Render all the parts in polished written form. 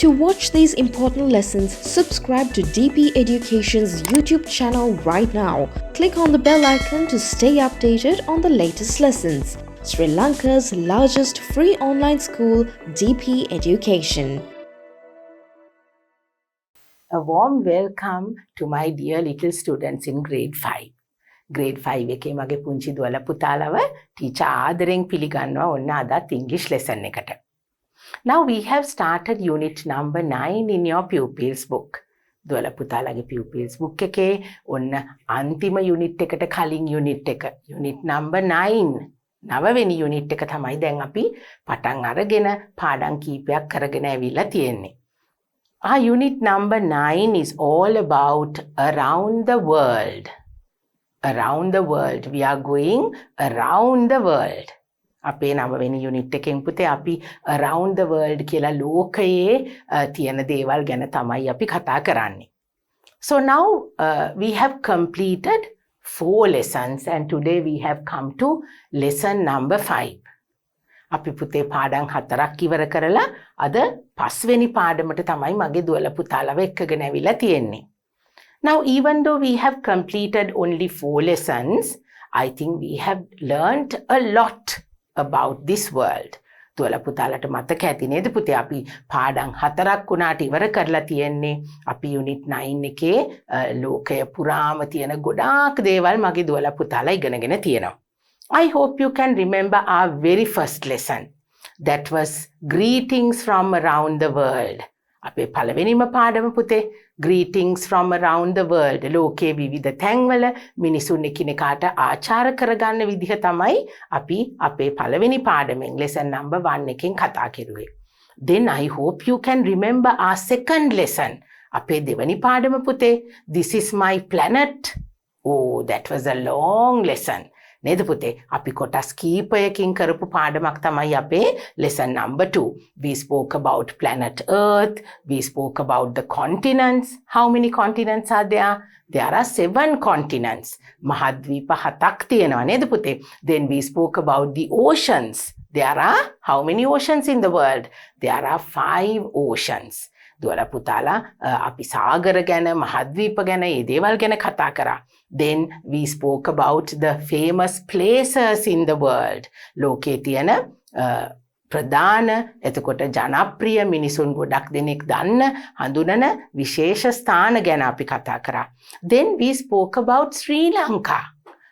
To watch these important lessons, subscribe to DP Education's YouTube channel right now. Click on the bell icon to stay updated on the latest lessons. Sri Lanka's largest free online school, DP Education. A warm welcome to my dear little students in grade 5. Grade 5 එකේ මගේ පුංචි දුවලා පුතාලව teacher ආදරෙන් පිළිගන්නවා ඔන්න අදත් English lesson එකට. Now we have started unit number 9 in your Pupils Book. දුවලා පුතාලගේ Pupils Book එකේ ඔන්න අන්තිම unit එකට කලින් unit එක. Unit number 9. නවවෙනි unit එක තමයි දැන් අපි පටන් අරගෙන පාඩම් කීපයක් කරගෙන ඇවිල්ලා තියෙන්නේ. Our unit number 9 is all about around the world. Around the world. We are going around the world. අපේ නවවෙනි unit එකෙන් පුතේ අපි around the world කියලා ලෝකයේ තියෙන දේවල් ගැන තමයි අපි කතා කරන්නේ. So now we have completed 4 lessons and today we have come to lesson number 5. අපි පුතේ පාඩම් 4ක් ඉවර කරලා අද 5 වෙනි පාඩමට තමයි මගේ දුවලා පුතාලව එක්කගෙන ඇවිල්ලා තියෙන්නේ. Now even though we have completed only 4 lessons, I think we have learnt a lot about this world. දුවලා පුතාලට මතක ඇති නේද පුතේ අපි පාඩම් 4ක් උනාට ඉවර කරලා තියෙන්නේ. අපි unit 9 එකේ ලෝකය පුරාම තියෙන ගොඩාක් දේවල් මගේ දුවලා පුතාලා ඉගෙනගෙන තියෙනවා. I hope you can remember our very first lesson. That was greetings from around the world. අපේ පළවෙනිම පාඩම පුතේ greetings from around the world. ලෝකයේ විවිධ තැන්වල මිනිසුන් එකිනෙකාට ආචාර කරගන්න විදිහ තමයි අපි අපේ පළවෙනි පාඩමෙන් lesson number 1 එකෙන් කතා කරුවේ. Then I hope you can remember our second lesson. අපේ දෙවැනි පාඩම පුතේ this is my planet. Oh, that was a long lesson. නේද පුතේ අපි කොටස් කීපයකින් කරපු පාඩමක් තමයි අපේ lesson number 2. We spoke about planet Earth. We spoke about the continents. How many continents are there? There are 7 continents. මහද්වීප 7ක් තියෙනවා නේද පුතේ? Then we spoke about the oceans. There are how many oceans in the world? There are 5 oceans. දුවලා පුතාලා අපි සාගර ගැන මහද්වීප ගැන මේ දේවල් ගැන කතා කරා. Then we spoke about the famous places in the world. ලෝකේ තියෙන ප්‍රධාන එතකොට ජනප්‍රිය මිනිසුන් ගොඩක් දෙනෙක් දන්න හඳුනන විශේෂ ස්ථාන ගැන අපි කතා කරා. Then we spoke about Sri Lanka.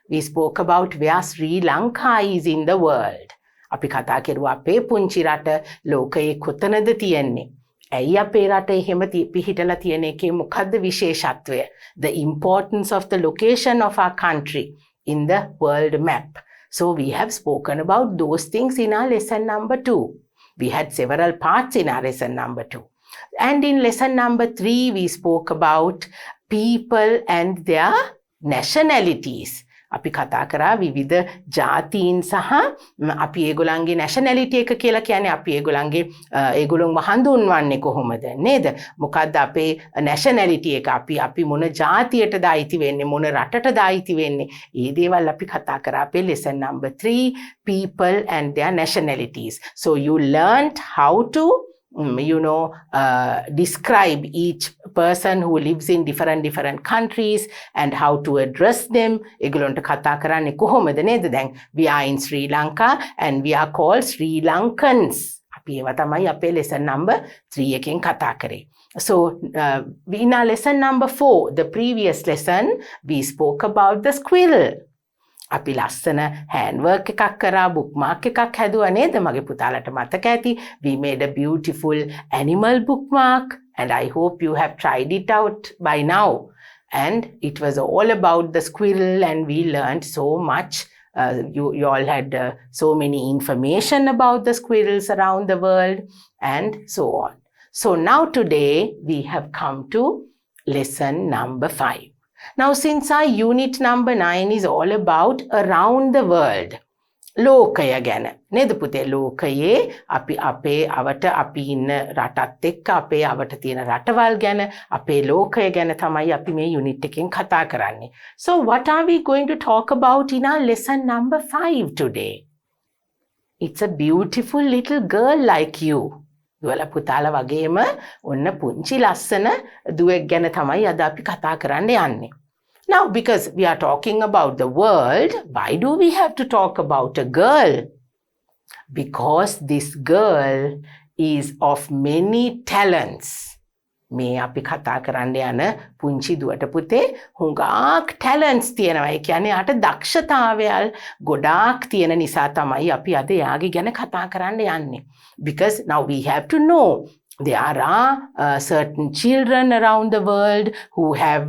We spoke about where Sri Lanka is in the world. අපි කතා කරුවා අපේ පුංචි රට ලෝකයේ කොතනද තියෙන්නේ? ඇයි අපේ රට එහෙම පිහිටලා තියෙන එකේ මොකද්ද විශේෂත්වය? The importance of the location of our country in the world map. So we have spoken about those things in our lesson number 2. We had several parts in our lesson number 2. And in lesson number 3 we spoke about people and their nationalities. අපි කතා කරා විවිධ ජාතීන් සහ අපි ඒගොල්ලන්ගේ nationality එක කියලා කියන්නේ අපි ඒගොල්ලොන්ව හඳුන්වන්නේ කොහොමද නේද? මොකද්ද අපේ nationality එක? අපි මොන ජාතියටද අයිති වෙන්නේ? මොන රටටද අයිති වෙන්නේ? මේ දේවල් අපි කතා කරා අපේ lesson number 3, people and their nationalities. So you learned how to describe each person who lives in different countries and how to address them. ඒගොල්ලන්ට කතා කරන්නේ කොහොමද නේද? දැන් we are in Sri Lanka and we are called Sri Lankans. අපි ඒවා තමයි අපේ lesson number 3 එකෙන් කතා කරේ. So in our lesson number 4, the previous lesson, we spoke about the squirrel. අපි ලස්සන handwork එකක් කරා, bookmark එකක් හැදුවා නේද? මගේ පුතාලට මතක ඇති. We made a beautiful animal bookmark and I hope you have tried it out by now. And it was all about the squirrel and we learned so much. You all had so many information about the squirrels around the world and so on. So now today we have come to lesson number 5. Now since our unit number 9 is all about around the world, ලෝකය ගැන නේද පුතේ? ලෝකයේ අපි අපේ අවට අපි ඉන්න රටත් එක්ක අපේ අවට තියෙන රටවල් ගැන අපේ ලෝකය ගැන තමයි අපි මේ unit එකෙන් කතා කරන්නේ. So what are we going to talk about in our lesson number 5 today? It's a beautiful little girl like you දුවලා පුතාලා වගේම ඔන්න පුංචි ලස්සන දුවෙක් ගැන තමයි අද අපි කතා කරන්න යන්නේ. Now, because we are talking about the world, why do we have to talk about a girl? Because this girl is of many talents. මේ අපි කතා කරන්න යන පුංචි දුවට පුතේ හුඟක් talents තියෙනවා. ඒ කියන්නේ යාට දක්ෂතාවයල් ගොඩාක් තියෙන නිසා තමයි අපි අද යාගේ ගැන කතා කරන්න යන්නේ. Because now we have to know there are certain children around the world who have,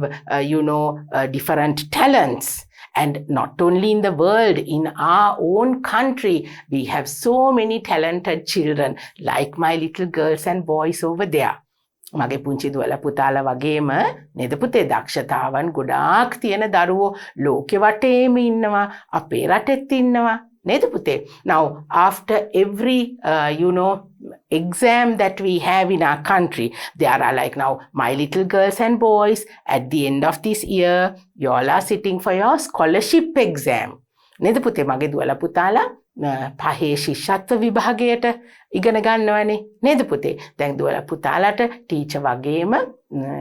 different talents. And not only in the world, in our own country, we have so many talented children, like my little girls and boys over there. මගේ පුංචි දුවලා පුතාලා වගේම නේද පුතේ දක්ෂතාවන් ගොඩාක් තියෙන දරුවෝ ලෝකෙ වටේම ඉන්නවා අපේ රටෙත් ඉන්නවා නේද පුතේ. Now after every exam that we have in our country, there are like now my little girls and boys, at the end of this year you all are sitting for your scholarship exam නේද පුතේ. මගේ දුවලා පුතාලා පහේ ශිෂ්‍යත්ව විභාගයට ඉගෙන ගන්නවනේ නේද පුතේ. දැන් දුවලා පුතාලට ටීචර් වගේම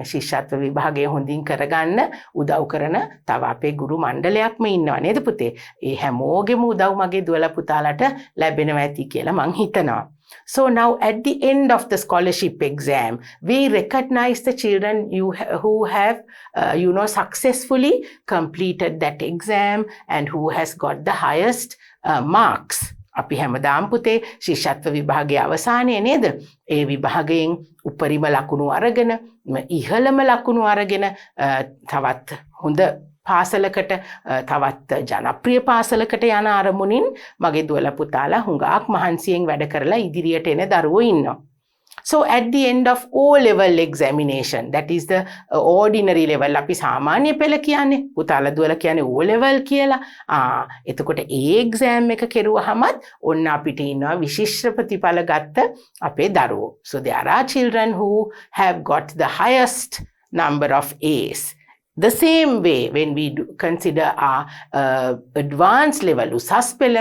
ශිෂ්‍යත්ව විභාගය හොඳින් කරගන්න උදව් කරන තව අපේ ගුරු මණ්ඩලයක්ම ඉන්නවා නේද පුතේ. ඒ හැමෝගෙම උදව් මගේ දුවලා පුතාලට ලැබෙනවා ඇති කියලා මං හිතනවා. So now at the end of the scholarship exam, we recognize the children who have, successfully completed that exam and who has got the highest marks. අපි හැමදාම පුතේ ශිෂ්‍යත්ව විභාගයේ අවසානයේ නේද? ඒ විභාගයෙන් උපරිම ලකුණු අරගෙන ඉහළම ලකුණු අරගෙන තවත් හොඳ පාසලකට තවත් ජනප්‍රිය පාසලකට යන අරමුණින් මගේ දුවලා පුතාලා හුඟක් මහන්සියෙන් වැඩ කරලා ඉදිරියට එන දරුවෝ ඉන්නවා. So at the end of O-level examination, that is the ordinary level, අපි සාමාන්‍ය පෙළ කියන්නේ පුතාලා දුවලා කියන්නේ O-level කියලා. එතකොට ඒ exam එක කෙරුවහමත් ඔන්න අපිට ඉන්නවා විශිෂ්ට ප්‍රතිඵල ගත්ත අපේ දරුවෝ. So there are children who have got the highest number of A's. The same way, when we consider our advanced level, උසස් පෙළ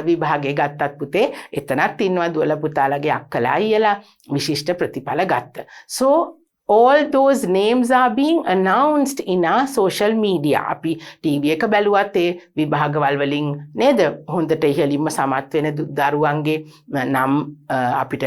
විභාගයේ ගත්තත් පුතේ එතනත් ඉන්නවා දුවලා පුතාලගේ අක්කලා අයියලා විශිෂ්ට ප්‍රතිඵල ගත්ත. So all those names are being announced in our social media. අපි TV එක බැලුවත් ඒ විභාගවල වලින් නේද හොඳට ඉහළින්ම සමත් වෙන දරුවන්ගේ නම් අපිට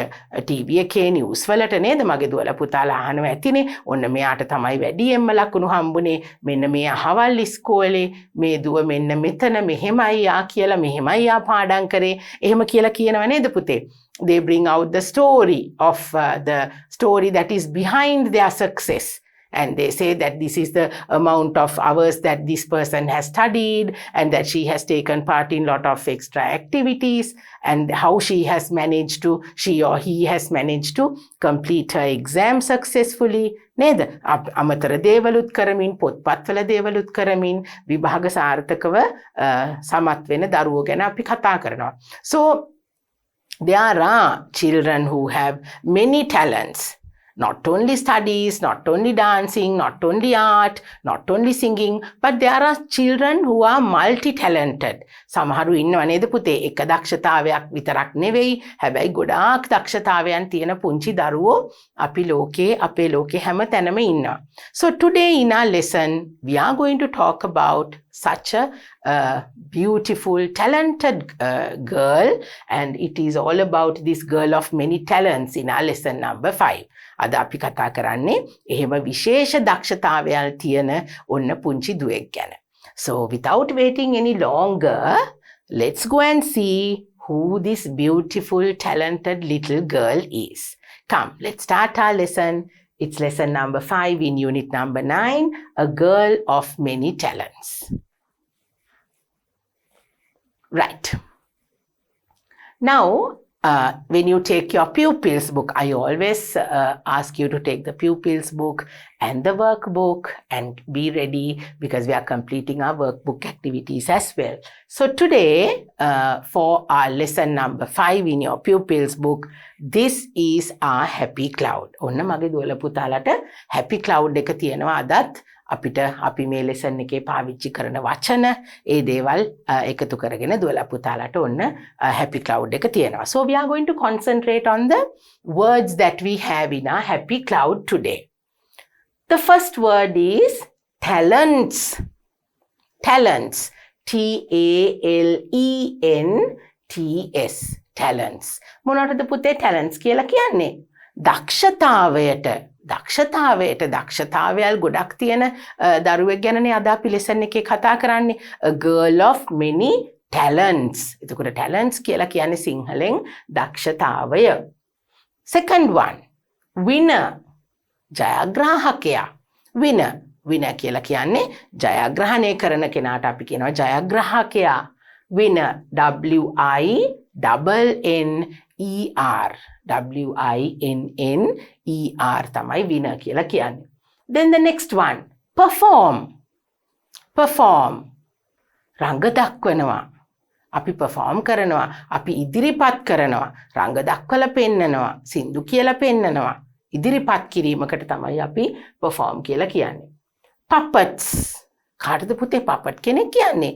TV එකේ නිවුස් වලට නේද මගේ දුවලා පුතාලා අහනවා ඇතිනේ. ඔන්න මෙයාට තමයි වැඩියෙන්ම ලකුණු හම්බුනේ. මෙන්න මේ අහවල් ඉස්කෝලේ මේ දුව මෙන්න මෙතන මෙහෙමයි යා කියලා මෙහෙමයි යා පාඩම් කරේ. එහෙම කියලා කියනවා නේද පුතේ. They bring out the story of the story that is behind their success. And they say that this is the amount of hours that this person has studied and that she has taken part in lot of extra activities and how she or he has managed to complete her exam successfully. නේද? අමතර දේවලුත් කරමින් පොත්පත්වල දේවලුත් කරමින් විභාග සාර්ථකව සමත් වෙන දරුවෝ ගැන අපි කතා කරනවා. So there are children who have many talents. Not only studies, not only dancing, not only art, not only singing, but there are children who are multi-talented. සමහරු ඉන්නව නේද පුතේ එක දක්ෂතාවයක් විතරක් නෙවෙයි හැබැයි ගොඩාක් දක්ෂතාවයන් තියෙන පුංචි දරුවෝ අපේ ලෝකේ හැම තැනම ඉන්නවා. So today in our lesson we are going to talk about such a beautiful, talented girl, and it is all about this girl of many talents in our lesson number 5. අද අපි කතා කරන්නේ එහෙම විශේෂ දක්ෂතාවයන් තියෙන ඔන්න පුංචි දුවෙක් ගැන. So without waiting any longer, let's go and see who this beautiful, talented little girl is. Come, let's start our lesson. It's lesson number 5 in unit number 9, a girl of many talents. Right. Now, when you take your Pupils book, I always ask you to take the Pupils book and the workbook, and be ready because we are completing our workbook activities as well. So today, for our lesson number 5 in your pupils book, this is our happy cloud. ඔන්න මගේ දුවල පුතාලට happy cloud එක තියෙනවා අදත් අපිට අපි මේ lesson එකේ පාවිච්චි කරන වචන ඒ දේවල් එකතු කරගෙන දුවල පුතාලට ඔන්න happy cloud එක තියෙනවා. So we are going to concentrate on the words that we have in our happy cloud today. The first word is talents. Talents. T-A-L-E-N-T-S. Talents. මොනවටද පුතේ talents කියලා කියන්නේ? දක්ෂතාවයට. දක්ෂතාවයල් ගොඩක් තියෙන දරුවෙක් ගැනනේ අද අපි lesson එකේ කතා කරන්නේ. A girl of many talents. එතකොට talents කියලා කියන්නේ සිංහලෙන් දක්ෂතාවය. Second one, winner. ජයග්‍රාහකයා. winner කියලා කියන්නේ ජයග්‍රහණය කරන කෙනාට අපි කියනවා ජයග්‍රාහකයා. winner, W-I-N-N-E-R. W-I-N-N-E-R තමයි winner කියලා කියන්නේ. Then the next one, perform. රංග දක්වනවා. අපි perform කරනවා. අපි ඉදිරිපත් කරනවා. රංග දක්වලා පෙන්නනවා. සින්දු කියලා පෙන්නනවා. ඉදිරිපත් කිරීමකට තමයි අපි perform කියලා කියන්නේ. Puppets. කාටද පුතේ puppet කෙනෙක් කියන්නේ?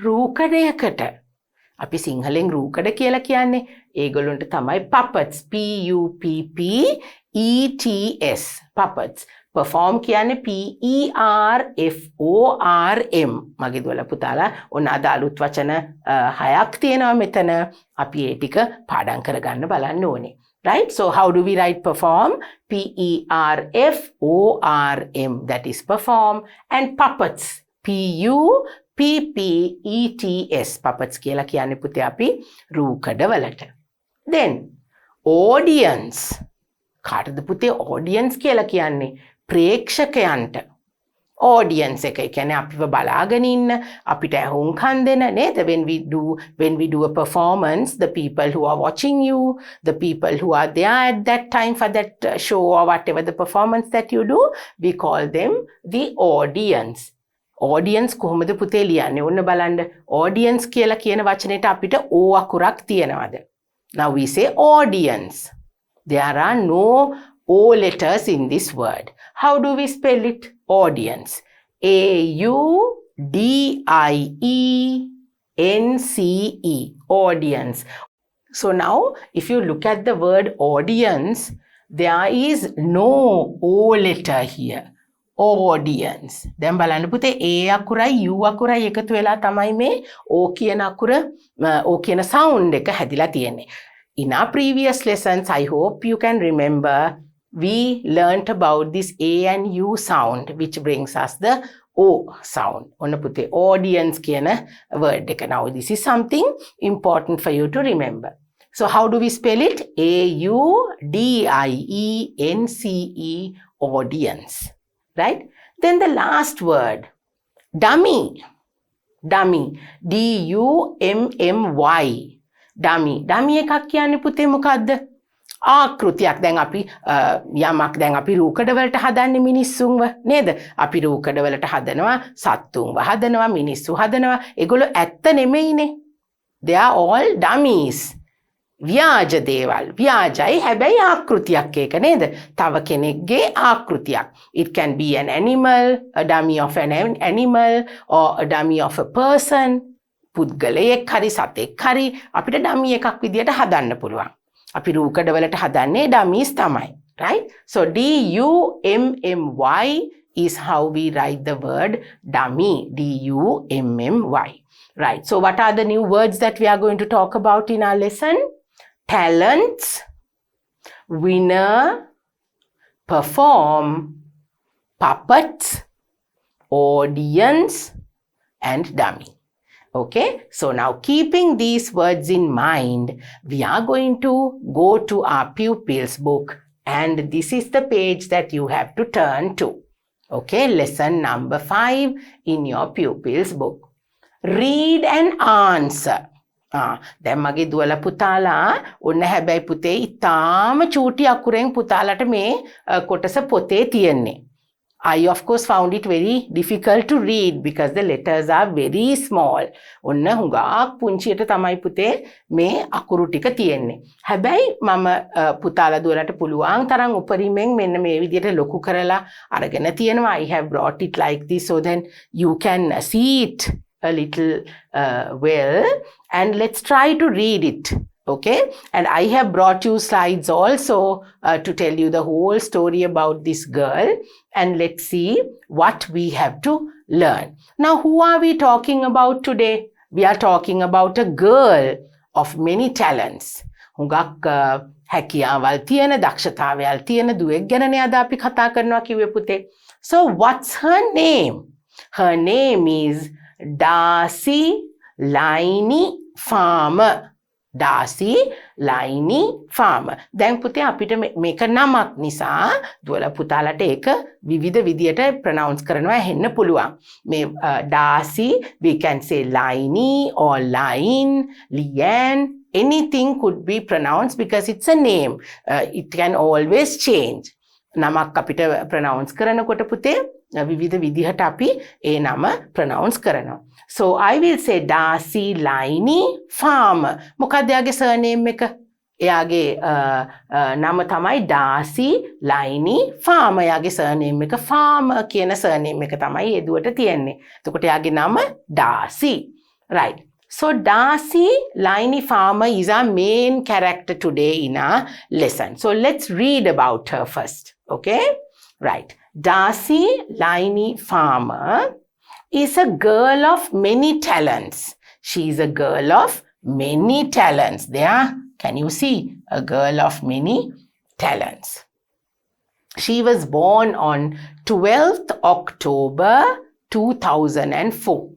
රූකඩයකට. අපි සිංහලෙන් රූකඩ කියලා කියන්නේ ඒගොල්ලන්ට තමයි puppets. P-U-P-P-E-T-S. puppets. perform කියන්නේ P-E-R-F-O-R-M. මගේ දුවල පුතාලා ඔන්න අද අලුත් වචන 6ක් තියෙනවා මෙතන. අපි ඒ ටික පාඩම් කරගන්න බලන්න ඕනේ. Right? So how do we write perform? P-E-R-F-O-R-M. That is perform. And puppets. P-U-P-P-E-T-S. puppets කියලා කියන්නේ පුතේ අපි රූකඩවලට. Then audience. කාටද පුතේ audience කියලා කියන්නේ? ප්‍රේක්ෂකයන්ට. audience එක කියන්නේ අපිව බලාගෙන ඉන්න අපිට ඇහුම්කන් දෙන නේද? when we do a performance, the people who are watching you, the people who are there at that time for that show or whatever the performance that you do, we call them the audience. audience කොහොමද පුතේ ලියන්නේ? ඔන්න බලන්න. audience කියලා කියන වචනෙට අපිට O අකුරක් තියෙනවද? Now we say audience. There are no O letters in this word. How do we spell it? Audience. A-U-D-I-E-N-C-E. Audience. So now, if you look at the word audience, there is no O letter here. Audience. දැන් බලන්න පුතේ A අකුරයි U අකුරයි එකතු වෙලා තමයි මේ O කියන අකුර O කියන sound එක හැදිලා තියෙන්නේ. In our previous lessons, I hope you can remember, we learnt about this A and U sound, which brings us the O sound. ඔන්න පුතේ audience කියන word එක. Now this is something important for you to remember. So how do we spell it? A-U-D-I-E-N-C-E, audience. Right? Then the last word, dummy. D-U-M-M-Y. dummy එකක් කියන්නේ පුතේ මොකද්ද? ආකෘතියක්. දැන් අපි යමක් දැන් අපි රූකඩවලට හදන්නේ මිනිස්සුන්ව නේද? අපි රූකඩවලට හදනවා සත්තුන්ව හදනවා මිනිස්සු හදනවා. ඒගොල්ලෝ ඇත්ත නෙමෙයිනේ. They are all dummies. ව්‍යාජ දේවල්. ව්‍යාජයි හැබැයි ආකෘතියක් ඒක නේද? තව කෙනෙක්ගේ ආකෘතියක්. It can be an animal, a dummy of an animal, or a dummy of a person. පුද්ගලයෙක් හරි සතෙක් හරි අපිට dummy එකක් විදියට හදන්න පුළුවන්. අපි රූකඩවලට හදන්නේ dummies තමයි. Right? So D-U-M-M-Y is how we write the word dummy. D-U-M-M-Y. Right. So what are the new words that we are going to talk about in our lesson? Talents, winner, perform, puppets, audience, and dummy. Okay, so now keeping these words in mind, we are going to go to our pupils book, and this is the page that you have to turn to. Okay, lesson number 5 in your pupils book. Read and answer. දැන් මගේ දුවල පුතාලා ඔන්න හැබැයි පුතේ ඉතාම චූටි අකුරෙන් පුතාලට මේ කොටස පොතේ තියෙන්නේ. I of course found it very difficult to read because the letters are very small. ඔන්න හුඟක් පුංචියට තමයි පුතේ මේ අකුරු ටික තියෙන්නේ. හැබැයි මම පුතාලා දුවලට පුළුවන් තරම් උපරිමයෙන් මෙන්න මේ විදිහට ලොකු කරලා අරගෙන තියෙනවා. I have brought it like this so then you can see it a little well, and let's try to read it. Okay, and I have brought you slides also to tell you the whole story about this girl, and let's see what we have to learn. Now, who are we talking about today? We are talking about a girl of many talents. හුඟක් හැකියාවල් තියෙන දක්ෂතාවයල් තියෙන දුවෙක් ගැනනේ අද අපි කතා කරනවා කිව්වේ පුතේ. So what's her name? Her name is Darcy Liney Farmer. Darcy Liney Farmer. දැන් පුතේ අපිට මේක නමක් නිසා දුවලා පුතාලට ඒක විවිධ විදියට ප්‍රොනවුන්ස් කරනවා හෙන්න පුළුවන්. මේ Darcy, we can say Liney or Line, Leanne, anything could be pronounced because it's a name. It can always change. නමක් අපිට ප්‍රොනවුන්ස් කරනකොට පුතේ විවිධ විදිහට අපි ඒ නම ප්‍රොනවුන්ස් කරනවා. So I will say Darcy Liney Farmer. මොකක්ද එයාගේ surname එක? එයාගේ නම තමයි Darcy Liney Farmer. එයාගේ surname එක Farmer කියන surname එක තමයි ඒ දුවට තියෙන්නේ. එතකොට එයාගේ නම Darcy. Right. So Darcy Liney Farmer is our main character today in our lesson. So let's read about her first. Okay? Right. Darcy Liney Farmer is a girl of many talents. She is a girl of many talents. There, can you see? A girl of many talents. She was born on 12th October 2004.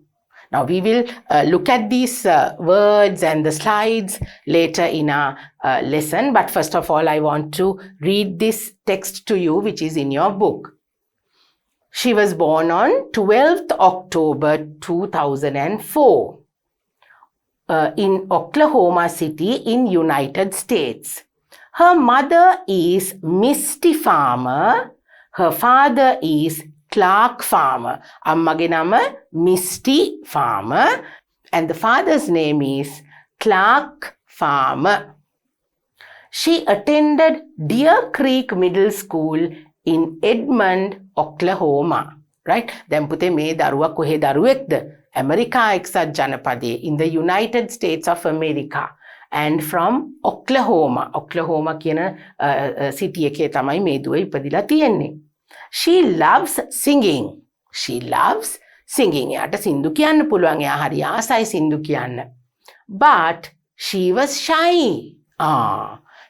Now we will look at these words and the slides later in our lesson. But first of all, I want to read this text to you, which is in your book. She was born on 12th October 2004 in Oklahoma City in United States. Her mother is Misty Farmer. Her father is Clark Farmer. අම්මගේ නම Misty Farmer and the father's name is Clark Farmer. She attended Deer Creek Middle School in Edmond, Oklahoma. Right? දැන් පුතේ මේ දරුවා කොහේ දරුවෙක්ද? America එක්සත් ජනපදයේ in the United States of America and from Oklahoma. Oklahoma කියන city එකේ තමයි මේ දුව ඉපදිලා තියෙන්නේ. She loves singing. She loves singing. එයාට සින්දු කියන්න පුළුවන්. එයා හරි ආසයි සින්දු කියන්න. But she was shy.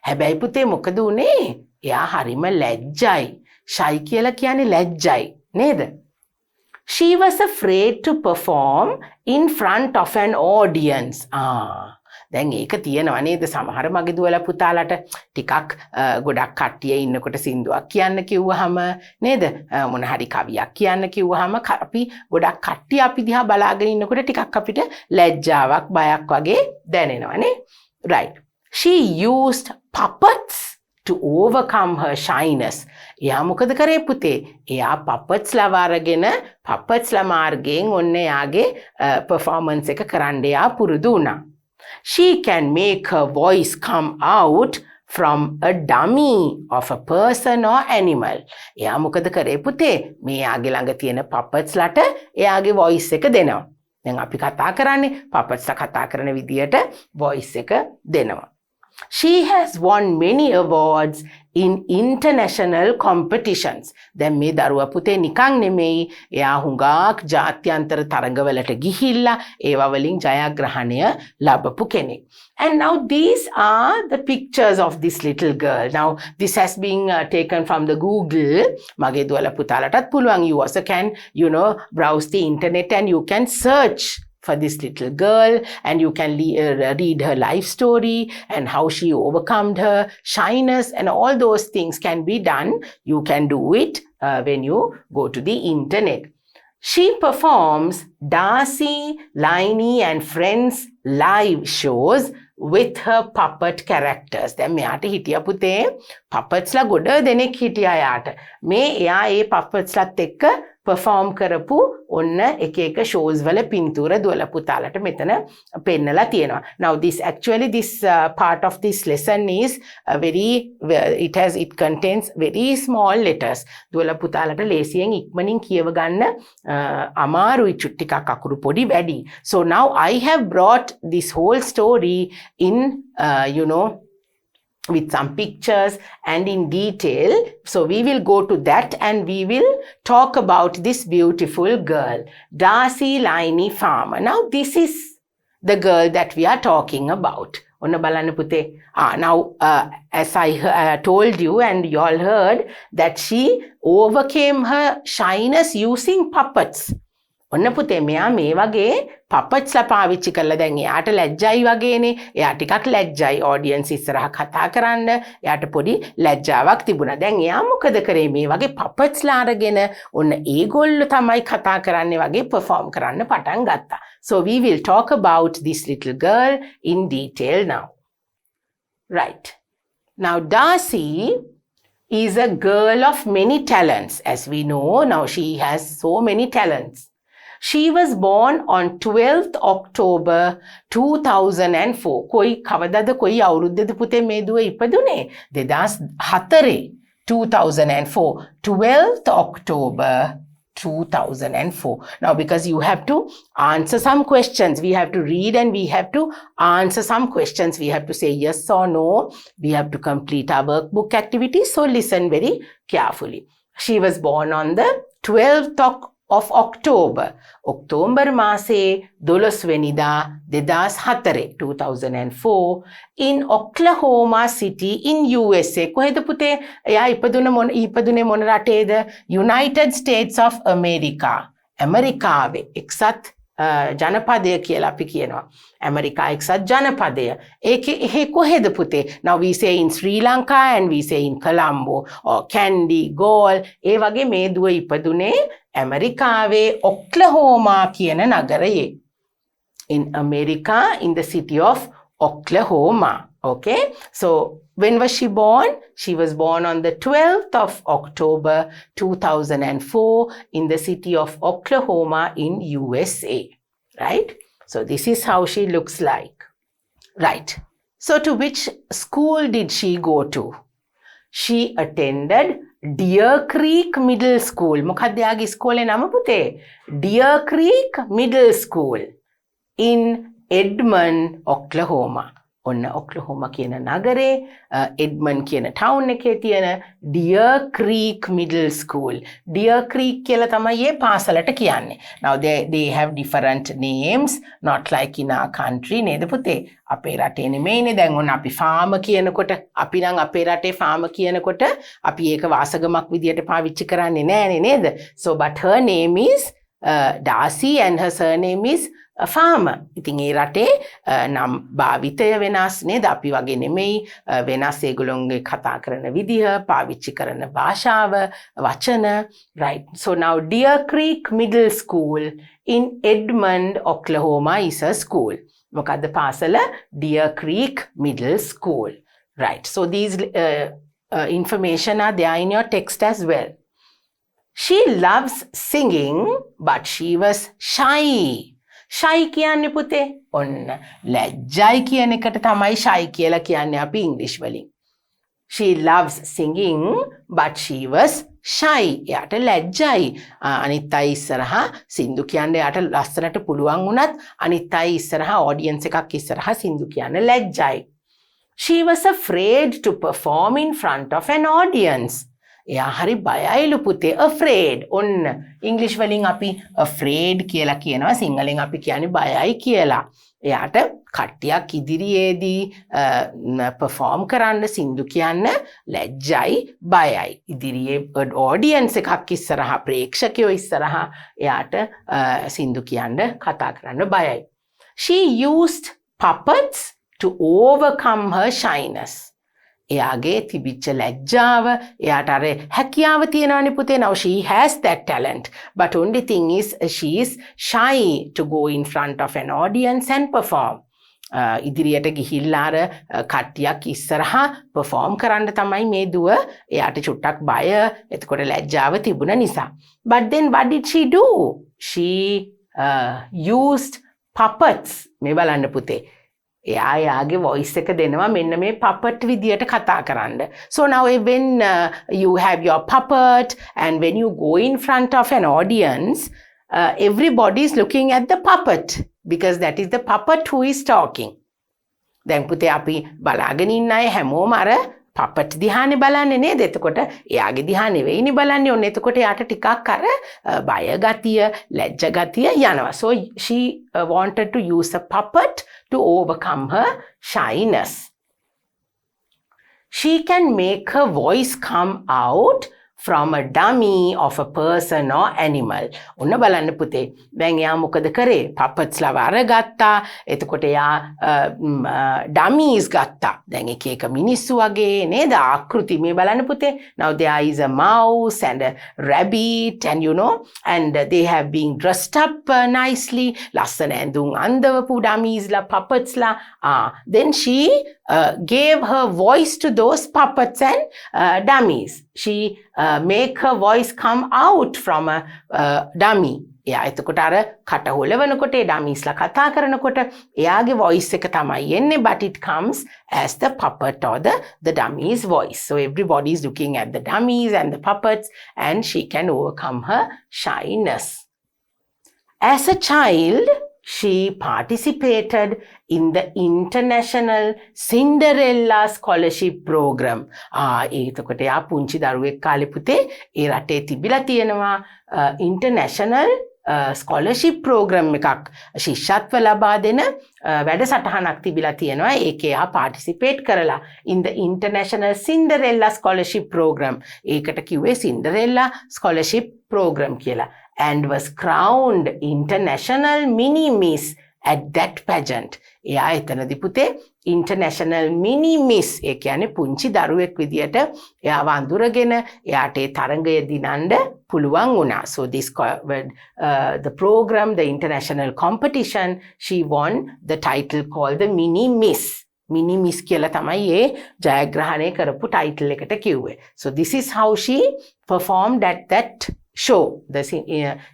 හැබැයි පුතේ මොකද උනේ? එයා හරිම ලැජ්ජයි. shy කියලා කියන්නේ ලැජ්ජයි නේද? She was afraid to perform in front of an audience. දැන් ඒක තියෙනවා නේද? සමහර මගේ දුවලා පුතාලට ටිකක් ගොඩක් කට්ටිය ඉන්නකොට සින්දුවක් කියන්න කිව්වහම නේද? මොන හරි කවියක් කියන්න කිව්වහම අපි ගොඩක් කට්ටිය අපි දිහා බලාගෙන ඉන්නකොට ටිකක් අපිට ලැජ්ජාවක් බයක් වගේ දැනෙනවානේ. Right. She used puppets to overcome her shyness. එයා මොකද කරේ පුතේ? එයා puppets ලව අරගෙන puppets ලා මාර්ගයෙන් ඔන්න එයාගේ performance එක කරන්න එයා පුරුදු වුණා. She can make her voice come out from a dummy of a person or animal. එයා මොකද කරේ පුතේ? මේ යාගේ ළඟ තියෙන puppets ලට එයාගේ voice එක දෙනවා. දැන් අපි කතා කරන්නේ puppets ලා කතා කරන විදියට voice එක දෙනවා. She has won many awards in international competitions. දැන් මේ දරුවා පුතේ නිකන් නෙමෙයි, එයා හුඟක් ජාත්‍යන්තර තරඟවලට ගිහිල්ලා ඒවා වලින් ජයග්‍රහණය ලැබපු කෙනෙක්. And now these are the pictures of this little girl. Now this has been taken from the Google. මගේ දුවලා පුතාලටත් පුළුවන්. You also can, browse the internet and you can search for this little girl and you can read her life story and how she overcome her shyness, and all those things can be done. You can do it when you go to the internet. She performs Darcy, Liney and Friends live shows with her puppet characters. දැන් මෙයාට හිටිය පුතේ puppetsලා ගොඩ දෙනෙක් හිටියා යාට. මේ එයා ඒ puppetsලාත් එක්ක perform කරපු ඔන්න එක එක shows වල පින්තූර දුවලා පුතාලට මෙතන පෙන්නලා තියෙනවා. Now this part of this lesson is it contains very small letters. දුවලා පුතාලට ලේසියෙන් ඉක්මනින් කියව ගන්න අමාරුයි ටිකක් අකුරු පොඩි වැඩි. So now I have brought this whole story in with some pictures and in detail. So we will go to that and we will talk about this beautiful girl, Darcy Liney Farmer. Now this is the girl that we are talking about. Onna balanna pute. Now as I told you and you all heard that she overcame her shyness using puppets. ඔන්න පුතේ මෙයා මේ වගේ puppetsලා පාවිච්චි කරලා දැන් එයාට ලැජ්ජයි වගේනේ. එයා ටිකක් ලැජ්ජයි audience ඉස්සරහ කතා කරන්න. එයාට පොඩි ලැජ්ජාවක් තිබුණා. දැන් එයා මොකද කරේ මේ වගේ puppetsලා අරගෙන ඔන්න ඒගොල්ලෝ තමයි කතා කරන්නේ වගේ perform කරන්න පටන් ගත්තා. So we will talk about this little girl in detail now. Right. Now Darcy is a girl of many talents. As we know, now she has so many talents. She was born on 12th October 2004. කොයි කවදාද කොයි අවුරුද්දේද පුතේ මේ දුව ඉපදුනේ? 2004. 2004. 12th October 2004. Now because you have to answer some questions. We have to read and we have to answer some questions. We have to say yes or no. We have to complete our workbook activities. So listen very carefully. She was born on the 12th of October. October මාසේ 12 වෙනිදා 2004 in Oklahoma City in USA. කොහෙද පුතේ? එයා ඉපදුනේ මොන රටේද? United States of America. ඇමරිකාවේ එක්සත් ජනපදය කියලා අපි කියනවා. ඇමරිකා එක්සත් ජනපදය. ඒ කොහෙද පුතේ? Now we say in Sri Lanka and we say in Colombo or Candy, Gaul. ඒ වගේ මේ දුව ඉපදුනේ ඇමරිකාවේ ඔක්ලහෝමා කියන නගරයේ. In America, in the city of Oklahoma. Okay? So when was she born? She was born on the 12th of October 2004 in the city of Oklahoma in USA. Right? So this is how she looks like. Right. So to which school did she go to? She attended Deer Creek Middle School. මොකක්ද යාගේ ඉස්කෝලේ නම පුතේ? Deer Creek Middle School in Edmond, Oklahoma. ඔන්න ඔක්ලහෝමා කියන නගරේ Edmund කියන town එකේ තියෙන Deer Creek Middle School. Deer Creek කියලා තමයි ඒ පාසලට කියන්නේ. Now they have different names, not like in our country. නේද පුතේ? අපේ රටේ නෙමෙයිනේ. දැන් ඔන්න අපි ෆාම කියනකොට අපි නම් අපේ රටේ ෆාම කියනකොට අපි ඒක වාසගමක් විදියට පාවිච්චි කරන්නේ නෑනේ නේද? So but her name is Darcy and her surname is farmer. ඉතින් ඒ රටේ නම් භාවිතය වෙනස් නේද? අපි වගේ නෙමෙයි. වෙනස් ඒගොල්ලෝගේ කතා කරන විදිහ, පාවිච්චි කරන භාෂාව, වචන. Right. So now Deer Creek Middle School in Edmond, Oklahoma is a school. මොකද්ද පාසල? Deer Creek Middle School. Right. So these information are there in your text as well. She loves singing, but she was shy. Shy කියන්නේ පුතේ ඔන්න ලැජ්ජයි කියන එකට තමයි shy කියලා කියන්නේ අපි ඉංග්‍රීසි වලින්. She loves singing but she was shy. එයාට ලැජ්ජයි. අනිත් අය ඉස්සරහා සින්දු කියන්න එයාට ලස්සනට පුළුවන් වුණත් අනිත් අය ඉස්සරහා audience එකක් ඉස්සරහා සින්දු කියන්න ලැජ්ජයි. She was afraid to perform in front of an audience. එයා හරි බයයිලු පුතේ. afraid ඔන්න ඉංග්‍රීසි වලින් අපි afraid කියලා කියනවා. සිංහලෙන් අපි කියන්නේ බයයි කියලා. එයාට කට්ටියක් ඉදිරියේදී perform කරන්න සින්දු කියන්න ලැජ්ජයි බයයි. ඉදිරියේ audience එකක් ඉස්සරහා ප්‍රේක්ෂකයෝ ඉස්සරහා එයාට සින්දු කියන්න කතා කරන්න බයයි. She used puppets to overcome her shyness. එයාගේ තිබිච්ච ලැජ්ජාව එයාට අර හැකියාව තියෙනවනේ පුතේ. Now she has that talent, but only thing is she is shy to go in front of an audience and perform. ඉදිරියට ගිහිල්ලා අර කට්ටියක් ඉස්සරහා perform කරන්න තමයි මේ දුව එයාට චුට්ටක් බය එතකොට ලැජ්ජාව තිබුණ නිසා. But then what did she do? She used puppets. මේ බලන්න පුතේ. එයා යාගේ voice එක දෙනවා මෙන්න මේ puppet විදියට කතා කරන්න. So now when you have your puppet and when you go in front of an audience, everybody is looking at the puppet because that is the puppet who is talking. දැන් පුතේ අපි බලාගෙන ඉන්න අය හැමෝම අර puppet දිහානේ බලන්නේ නේද? එතකොට එයාගේ දිහා නෙවෙයිනේ බලන්නේ. ඔන්න එතකොට යාට ටිකක් අර බය ගතිය, ලැජ්ජ ගතිය යනවා. So she wanted to use a puppet to overcome her shyness. She can make her voice come out from a dummy of a person or animal. ඔන්න බලන්න පුතේ. දැන් එයා මොකද කරේ? puppets ලව අරගත්තා. එතකොට එයා dummies ගත්තා. දැන් එක එක මිනිස්සු වගේ නේද? ආකෘති මේ බලන්න පුතේ. Now there is a mouse and a rabbit and you know and they have been dressed up nicely. ලස්සන ඇඳුම් අඳවපු dummies ලා puppets ලා. Then she gave her voice to those puppets and dummies. She make her voice come out from a dummy. එයා එතකොට අර කට හොලවනකොට ඒ ඩමීස්ලා කතා කරනකොට එයාගේ voice එක තමයි එන්නේ, but it comes as the puppet or the dummy's voice. So everybody is looking at the dummies and the puppets and she can overcome her shyness. As a child, she participated in the International Cinderella Scholarship Program. එතකොට යා පුංචි දරුවෙක් කාලේ පුතේ ඒ රටේ තිබිලා තියෙනවා International Scholarship Program එකක් ශිෂ්‍යත්ව ලබා දෙන වැඩසටහනක් තිබිලා තියෙනවා. ඒකේ යා participate කරලා in the International Cinderella Scholarship Program. ඒකට කිව්වේ Cinderella Scholarship Program කියලා. And was crowned International Mini Miss at that pageant. එයා එතනදී පුතේ International Mini Miss ඒ කියන්නේ පුංචි දරුවෙක් විදියට එයා වඳුරගෙන එයාට ඒ තරඟය දිනන්න පුළුවන් වුණා. So this the program, the international competition, she won the title called the Mini Miss. Mini Miss කියලා තමයි ඒ ජයග්‍රහණය කරපු ටයිටල් එකට කිව්වේ. So this is how she performed at that show, the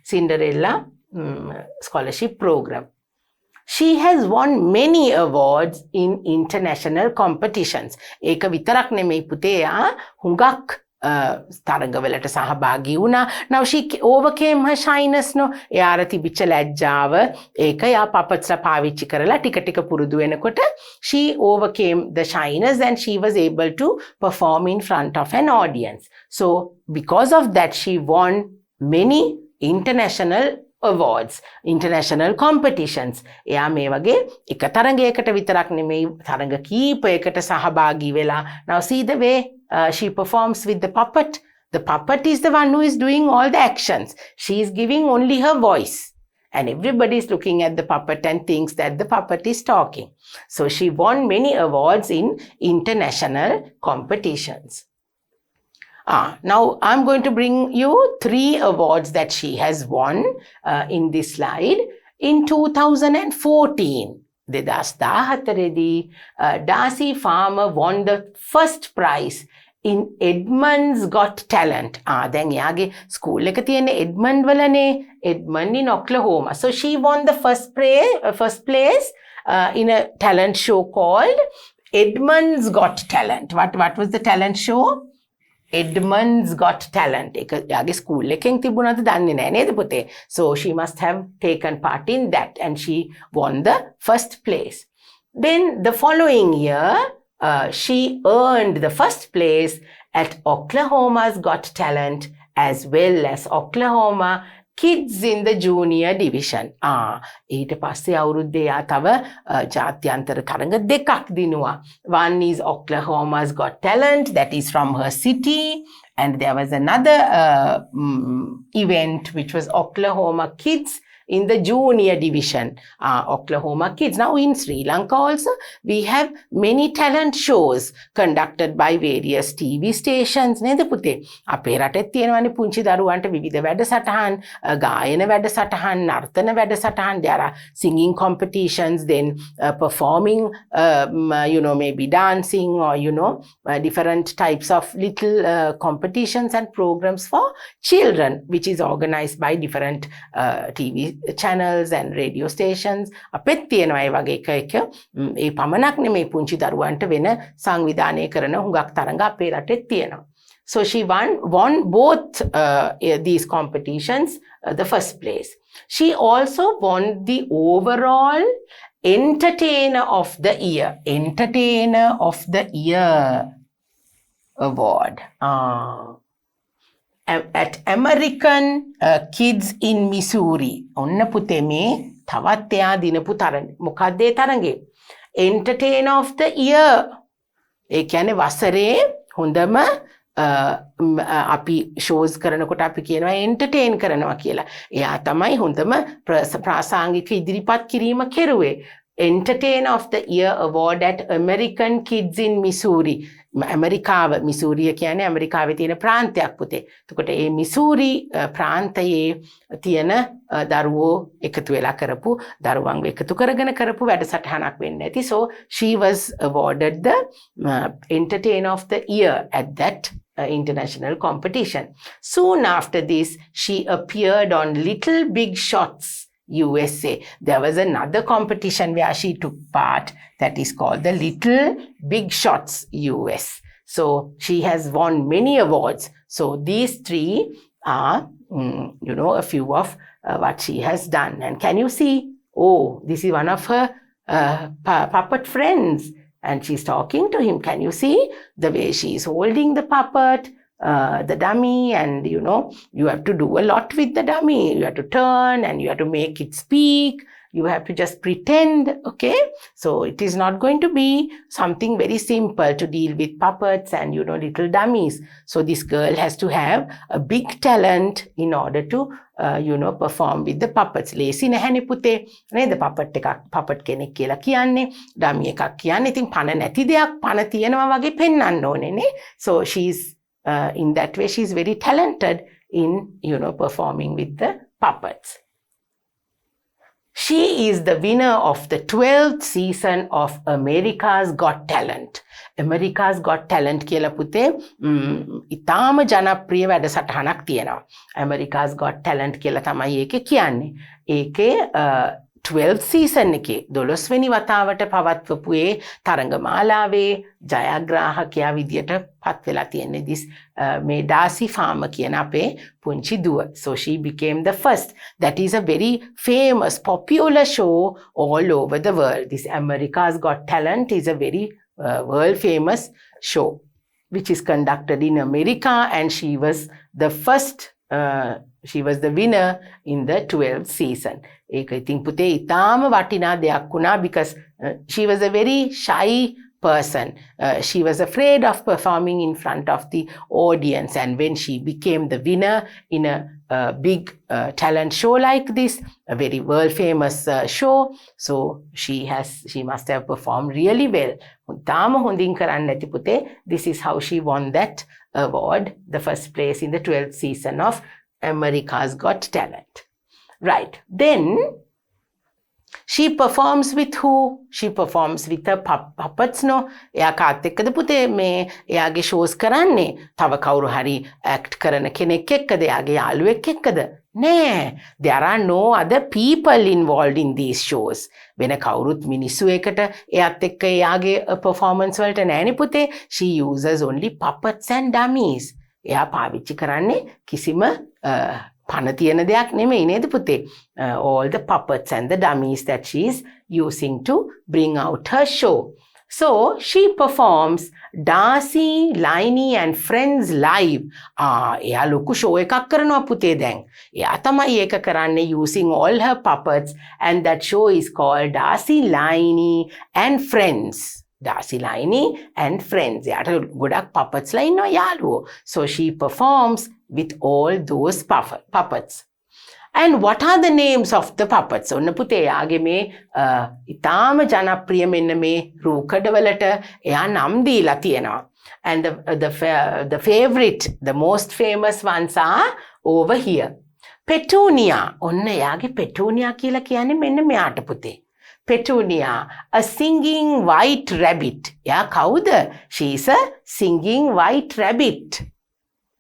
Cinderella Scholarship Program. She has won many awards in international competitions. ඒක විතරක් නෙමෙයි පුතේ, යා හුඟක් තරඟවලට සහභාගී වුණා. Now she overcame her shyness no. එයාට තිබිච්ච ලැජ්ජාව ඒක යා puppetsලා පාවිච්චි කරලා ටික ටික පුරුදු වෙනකොට she overcame the shyness and she was able to perform in front of an audience. So because of that she won many international awards, international competitions. එයා මේ වගේ එක තරඟයකට විතරක් නෙමෙයි තරඟ කීපයකට සහභාගී වෙලා. Now see the way she performs with the puppet. The puppet is the one who is doing all the actions. She is giving only her voice. And everybody is looking at the puppet and thinks that the puppet is talking. So she won many awards in international competitions. Now I'm going to bring you 3 awards that she has won in this slide. In 2014, 2014දී Darcy Farmer won the first prize in Edmund's Got Talent. දැන් එයාගේ school එක තියෙන්නේ Edmond වලනේ, Edmond in Oklahoma. So she won the first place in a talent show called Edmund's Got Talent. What was the talent show? Edmund's Got Talent. එක යාගේ school එකෙන් තිබුණාද දන්නේ නැහැ නේද පුතේ? So she must have taken part in that and she won the first place. Then the following year she earned the first place at Oklahoma's Got Talent as well as Oklahoma Kids in the Junior Division. ඊට පස්සේ අවුරුද්දේ යා තව ජාත්‍යන්තර තරඟ දෙකක් දිනුවා. One is Oklahoma's Got Talent, that is from her city, and there was another event which was Oklahoma Kids in the junior division, Oklahoma kids. Now in Sri Lanka also, we have many talent shows conducted by various TV stations. නේද පුතේ? අපේ රටෙත් තියෙනවානේ පුංචි දරුවන්ට විවිධ වැඩසටහන්, ගායන වැඩසටහන්, නර්තන වැඩසටහන්. There are singing competitions, then performing, maybe dancing or, different types of little competitions and programs for children, which is organized by different TV channels and radio stations. අපෙත් තියෙනවා ඒ වගේ එක ඒ පමණක් නෙමෙයි පුංචි දරුවන්ට වෙන සංවිධානය කරන හුඟක් තරඟ අපේ රටෙත් තියෙනවා. So she won both these competitions, the first place. She also won the overall Entertainer of the Year award at American Kids in Missouri. ඔන්න පුතේ මේ තවත් එයා දිනපු තරඟ. මොකක්ද ඒ තරඟේ? Entertainer of the Year. ඒ කියන්නේ වසරේ හොඳම අපි ෂෝස් කරනකොට අපි කියනවා එන්ටර්ටේන් කරනවා කියලා. එයා තමයි හොඳම ප්‍රාසංගික ඉදිරිපත් කිරීම කෙරුවේ. Entertainer of the Year award at American Kids in Missouri. ඇමරිකාව, මිසූරිය කියන්නේ ඇමරිකාවේ තියෙන ප්‍රාන්තයක් පුතේ. එතකොට ඒ මිසූරි ප්‍රාන්තයේ තියෙන දරුවෝ එකතු වෙලා කරපු, දරුවන්ව එකතු කරගෙන කරපු වැඩසටහනක් වෙන්න ඇති. So she was awarded the Entertainer of the Year at that international competition. Soon after this, she appeared on Little Big Shots USA. There was another competition where she took part that is called the Little Big Shots US. So she has won many awards. So these three are, a few of what she has done. And can you see? Oh, this is one of her puppet friends. And she's talking to him. Can you see the way she's holding the puppet? The dummy, and you have to do a lot with the dummy. You have to turn and you have to make it speak. You have to just pretend, okay? So it is not going to be something very simple to deal with puppets and little dummies. So this girl has to have a big talent in order to perform with the puppets. ලේසි නැහැනේ පුතේ නේද? puppet කෙනෙක් කියලා කියන්නේ dummy එකක් කියන්නේ ඉතින් පණ නැති දෙයක් පණ තියනවා වගේ පෙන්වන්න ඕනේ නේ. So she's in that way, she's very talented in, performing with the puppets. She is the winner of the 12th season of America's Got Talent. America's Got Talent කියලා පුතේ ඉතාම ජනප්‍රිය වැඩසටහනක් තියෙනවා. America's Got Talent කියලා තමයි ඒකේ කියන්නේ. ඒකේ 12th season එකේ 12 වෙනි වතාවට පවත්වපු ඒ තරඟමාලාවේ ජයග්‍රාහකයා විදියට පත් වෙලා තියෙන්නේ මේ Darcy farmer කියන අපේ පුංචි දුව. So she became the first. That is a very famous, popular show all over the world. This America's Got Talent is a very world famous show which is conducted in America, and she was the first. She was the winner in the 12th season. ඒක ඉතින් පුතේ ඉතාම වටිනා දෙයක් වුණා because she was a very shy person. She was afraid of performing in front of the audience, and when she became the winner in a big talent show like this, a very world famous show, so she must have performed really well. තාම හොඳින් කරන්න ඇති පුතේ. This is how she won that award, the first place in the 12th season of America's Got Talent. Right. Then she performs with who? She performs with her puppets, no? එයා කාත් එක්කද පුතේ මේ එයාගේ shows කරන්නේ? තව කවුරු හරි act කරන කෙනෙක් එක්කද? එයාගේ යාළුවෙක් එක්කද? නෑ. There are no other people involved in these shows. වෙන කවුරුත් මිනිස්සු එකට එයාත් එක්ක එයාගේ performance වලට නෑනේ පුතේ. She uses only puppets and dummies. එයා පාවිච්චි කරන්නේ කිසිම පණ තියෙන දෙයක් නෙමෙයි නේද පුතේ? All the puppets and the dummies that she is using to bring out her show. So she performs Darcy, Liney and Friends live. එයා ලොකු show එකක් කරනවා පුතේ දැන්. එයා තමයි ඒක කරන්නේ using all her puppets, and that show is called Darcy, Liney and Friends. Darcy, Liney and Friends. එයාට ගොඩක් puppets ලා ඉන්නවා යාළුවෝ. So she performs with all those puppets. And what are the names of the puppets? ඔන්න පුතේ යාගේ මේ ඉතාම ජනප්‍රිය මෙන්න මේ රූකඩවලට එයා නම් දීලා තියෙනවා. And the favorite, the most famous ones are over here. Petunia. ඔන්න එයාගේ Petunia කියලා කියන්නේ මෙන්න මෙයාට පුතේ. Petunia, a singing white rabbit. එයා කවුද? She is a singing white rabbit.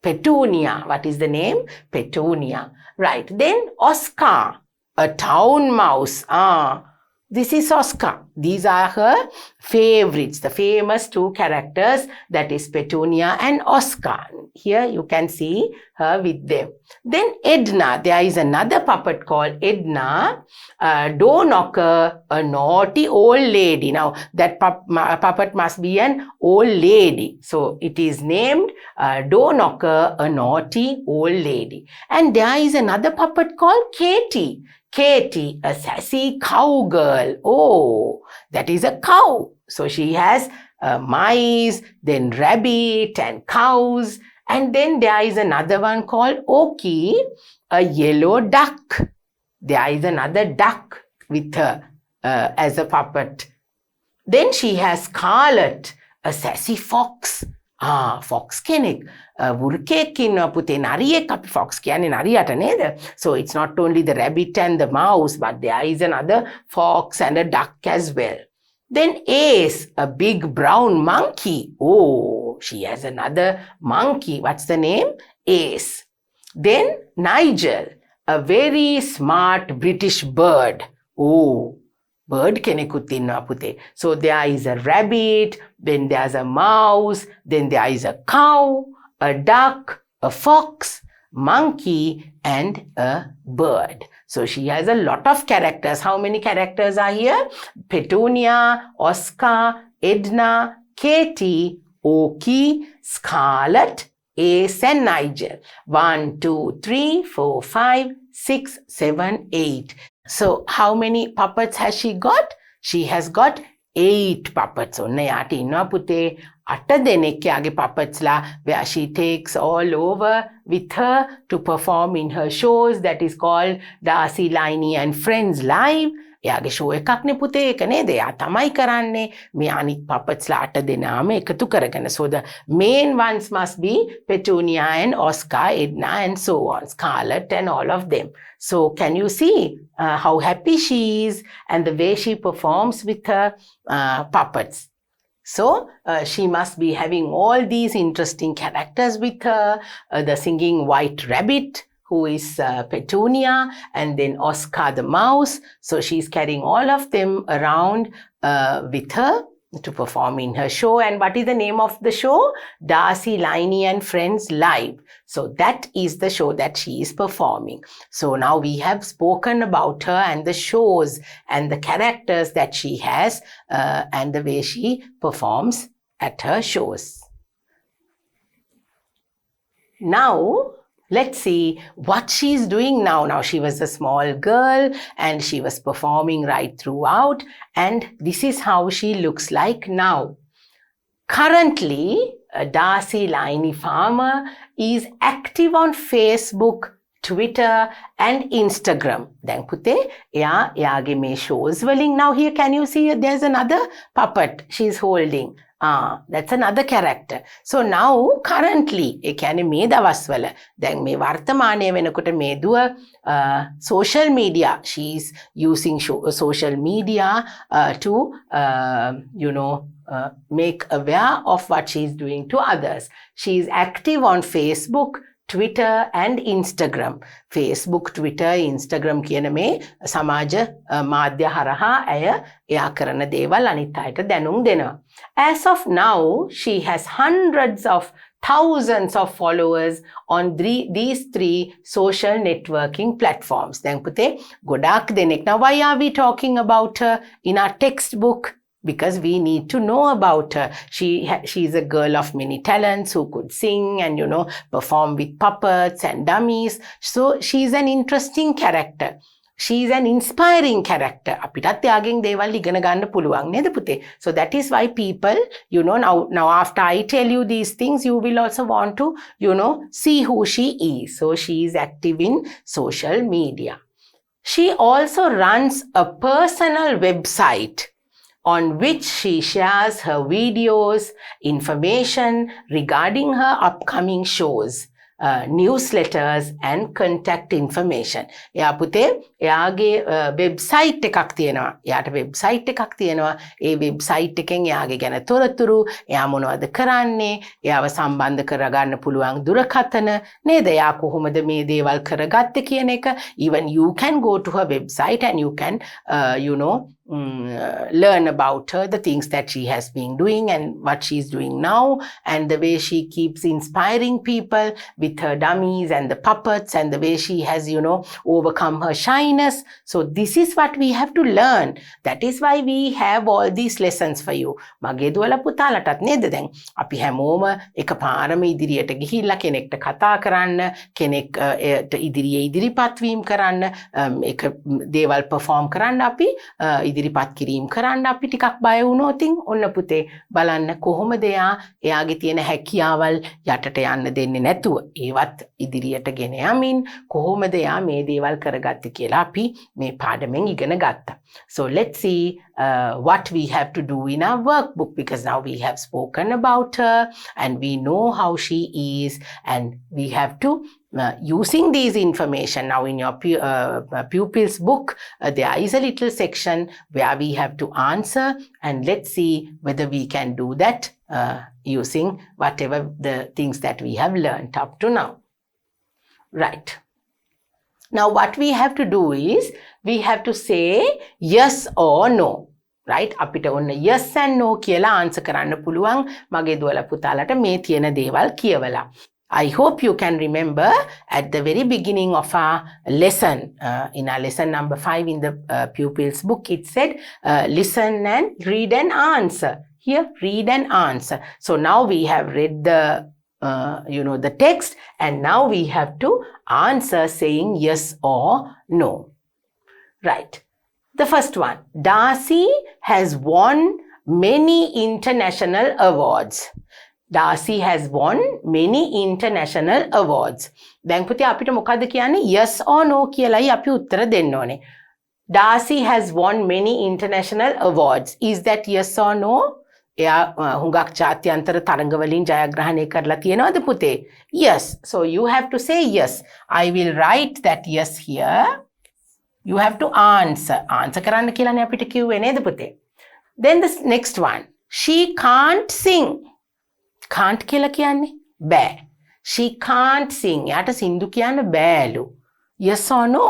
Petunia. What is the name? Petunia. Right. Then Oscar, a town mouse. This is Oscar. These are her favorites, the famous two characters, that is Petunia and Oscar. Here you can see her with them. Then Edna, there is another puppet called Edna, a door knocker, a naughty old lady. Now that puppet must be an old lady. So it is named door knocker, a naughty old lady. And there is another puppet called Katie. Katie, a sassy cowgirl. Oh, that is a cow. So she has mice, then rabbit and cows. And then there is another one called Oki, a yellow duck. There is another duck with her as a puppet. Then she has Scarlet, a sassy fox. Fox කෙනෙක් වෘකෙක් ඉන්නවා පුතේ නරියෙක් අපි fox කියන්නේ නරියට නේද? So it's not only the rabbit and the mouse, but there is another fox and a duck as well. Then Ace, a big brown monkey. Oh, she has another monkey. What's the name? Ace. Then Nigel, a very smart British bird. Oh, bird කෙනෙකුත් ඉන්නවා පුතේ. So there is a rabbit, then there's a mouse, then there is a cow, a duck, a fox, monkey, and a bird. So she has a lot of characters. How many characters are here? Petunia, Oscar, Edna, Katie, Oki, Scarlet, Ace, and Nigel. 1, 2, 3, 4, 5, 6, 7, 8. So how many puppets has she got? She has got 8 puppets. ඔන්න යාට ඉන්නවා පුතේ 8 දෙනෙක් යාගේ puppets ලා, where she takes all over with her to perform in her shows that is called Darcy, Liney and Friends Live. එයාගේ show එකක්නේ පුතේ ඒක නේද? එයා තමයි කරන්නේ මේ අනිත් puppets ලා 8 දෙනාම එකතු කරගෙන. So the main ones must be Petunia and Oscar, Edna and so on, Scarlet and all of them. So can you see how happy she is and the way she performs with her puppets? So she must be having all these interesting characters with her. The singing white rabbit, who is Petunia, and then Oscar the mouse. So she's carrying all of them around with her to perform in her show. And what is the name of the show? Darcy, Liney and Friends Live. So that is the show that she is performing. So now we have spoken about her and the shows and the characters that she has and the way she performs at her shows. Now let's see what she's doing now. Now she was a small girl and she was performing right throughout, and this is how she looks like now. Currently, Darcy Liney Farmer is active on Facebook, Twitter and Instagram. දැන් පුතේ එයාගේ මේ shows වලින්, now here can you see there's another puppet she's holding. That's another character. So now currently ඒ කියන්නේ මේ දවස්වල දැන් මේ වර්තමානයේ වෙනකොට මේ දුව social media, she's using social media to make aware of what she's doing to others. She's active on Facebook, Twitter and Instagram. Facebook, Twitter, Instagram කියන මේ සමාජ මාධ්‍ය හරහා එයා කරන දේවල් අනිත් අයට දැනුම් දෙනවා. As of now, she has hundreds of thousands of followers on these 3 social networking platforms. දැන් පුතේ ගොඩාක් දෙනෙක්. Now why are we talking about her in our textbook? Because we need to know about her. She's a girl of many talents who could sing and perform with puppets and dummies. So she's an interesting character. She is an inspiring character. අපිටත් එයාගෙන් දේවල් ඉගෙන ගන්න පුළුවන් නේද පුතේ? So that is why people, now after I tell you these things, you will also want to, see who she is. So she is active in social media. She also runs a personal website on which she shares her videos, information regarding her upcoming shows, newsletters and contact information. එයා පුතේ එයාගේ website එකක් තියෙනවා. එයාට website එකක් තියෙනවා. ඒ website එකෙන් එයාගේ ගැන තොරතුරු, එයා මොනවද කරන්නේ, එයාව සම්බන්ධ කරගන්න පුළුවන් දුරකථන නේද? එයා කොහොමද මේ දේවල් කරගත්තේ කියන එක. Even you can go to her website and you can learn about her, the things that she has been doing and what she's doing now, and the way she keeps inspiring people with her dummies and the puppets, and the way she has, overcome her shyness. So this is what we have to learn. That is why we have all these lessons for you. මගේ දුවලා පුතාලටත් නේද දැන් අපි හැමෝම එකපාරම ඉදිරියට ගිහිල්ලා කෙනෙක්ට කතා කරන්න, කෙනෙක් ඉදිරියේ ඉදිරිපත් වීම කරන්න, එක දේවල් perform කරන්න අපි ඉදිරිපත් කිරීම කරන්න අපි ටිකක් බය වුණොතින් ඔන්න පුතේ බලන්න කොහොමද එයාගේ තියෙන හැකියාවල් යටට යන්න දෙන්නේ නැතුව ඒවත් ඉදිරියට ගෙන යමින් කොහොමද එයා මේ දේවල් කරගත්තේ කියලා අපි මේ පාඩමෙන් ඉගෙන ගත්තා. So let's see what we have to do in our workbook, because now we have spoken about her and we know how she is, and we have to using these information now in your pupils book, there is a little section where we have to answer, and let's see whether we can do that using whatever the things that we have learned up to now. Right. Now what we have to do is we have to say yes or no. Right? අපිට ඔන්න yes and no කියලා answer කරන්න පුළුවන් මගේ දුවලා පුතාලට මේ තියෙන දේවල් කියවලා. I hope you can remember at the very beginning of our lesson, in our lesson number 5 in the Pupils book, it said listen and read and answer. Here, read and answer. So now we have read the text, and now we have to answer saying yes or no. Right. The first one, Darcy has won many international awards. Darcy has won many international awards. දැන් පුතේ අපිට මොකද්ද කියන්නේ? Yes or no කියලායි අපි උත්තර දෙන්න ඕනේ. Darcy has won many international awards. Is that yes or no? එයා හුඟක් ජාත්‍යන්තර තරඟවලින් ජයග්‍රහණය කරලා තියෙනවද පුතේ? Yes. So you have to say yes. I will write that yes here. You have to answer. Answer කරන්න කියලානේ අපිට කිව්වේ නේද පුතේ? Then the next one. She can't sing. Can't කියලා කියන්නේ බෑ. She can't sing. එයාට සින්දු කියන්න බෑලු. Yes or no?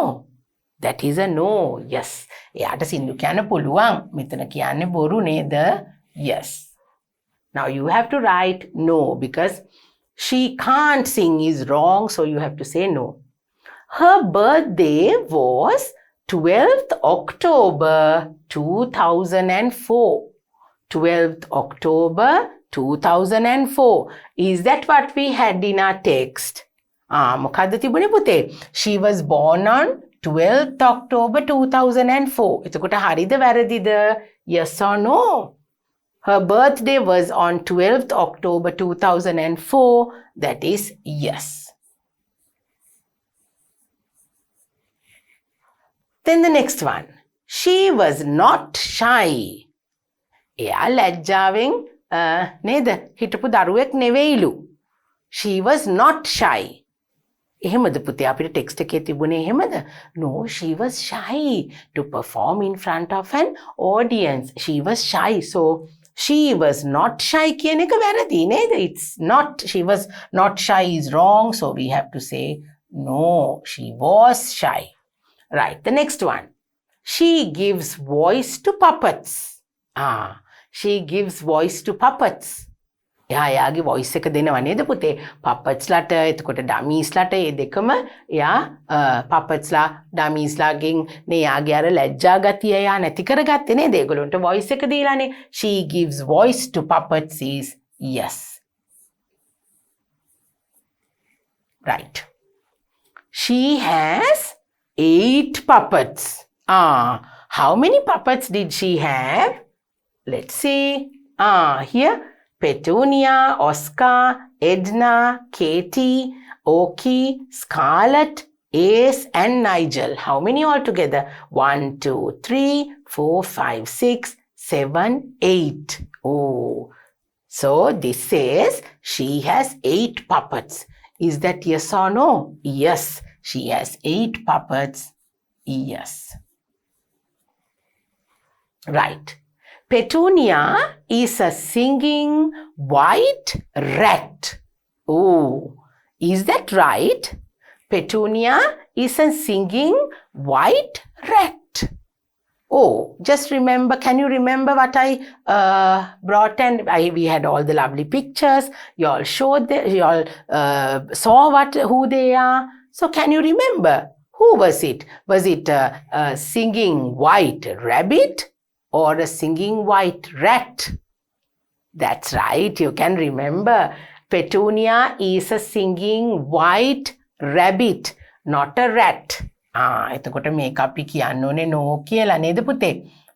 That is a no. Yes. එයාට සින්දු කියන්න පුළුවන්. මෙතන කියන්නේ බොරු නේද? Yes. Now you have to write no, because she can't sing is wrong, so you have to say no. Her birthday was 12th October 2004. 12th October 2004. Is that what we had in our text? මොකද්ද තිබුණේ පුතේ? She was born on 12th October 2004. එතකොට හරිද වැරදිද? Yes or no? Her birthday was on 12th October 2004. That is yes. Then the next one. She was not shy. එයා ලැජ්ජාවෙන් නේද හිටපු දරුවෙක් නෙවෙයිලු. She was not shy. එහෙමද පුතේ අපිට ටෙක්ස්ට් එකේ තිබුණේ එහෙමද? No, she was shy to perform in front of an audience. She was shy. So she was not shy කියන එක වැරදි නේද? It's not, she was not shy is wrong. So we have to say no, she was shy. Right, the next one. She gives voice to puppets. She gives voice to puppets. එයාගේ voice එක දෙනවා නේද පුතේ? puppets ලට, එතකොට dummies ලට, ඒ දෙකම එයා puppets ලා dummies ලාගෙන් නේ යාගේ අර ලැජ්ජා ගතිය එයා නැති කරගත්තේ නේද? ඒගොල්ලන්ට voice එක දීලානේ. She gives voice to puppets is yes. Right. She has 8 puppets. How many puppets did she have? Let's see. Here, Petunia, Oscar, Edna, Katie, Oki, Scarlett, Ace and Nigel. How many altogether? 1, 2, 3, 4, 5, 6, 7, 8. Oh, so this says she has 8 puppets. Is that yes or no? Yes, she has 8 puppets. Yes. Right. Petunia is a singing white rat. Oh, is that right? Petunia is a singing white rat. Oh, just remember, can you remember what I brought? And we had all the lovely pictures. You all showed, you all saw who they are. So can you remember? Who was it? Was it a singing white rabbit or a singing white rat? That's right, you can remember. Petunia is a singing white rabbit, not a rat. එතකොට මේක අපි කියන්න ඕනේ no කියලා නේද පුතේ?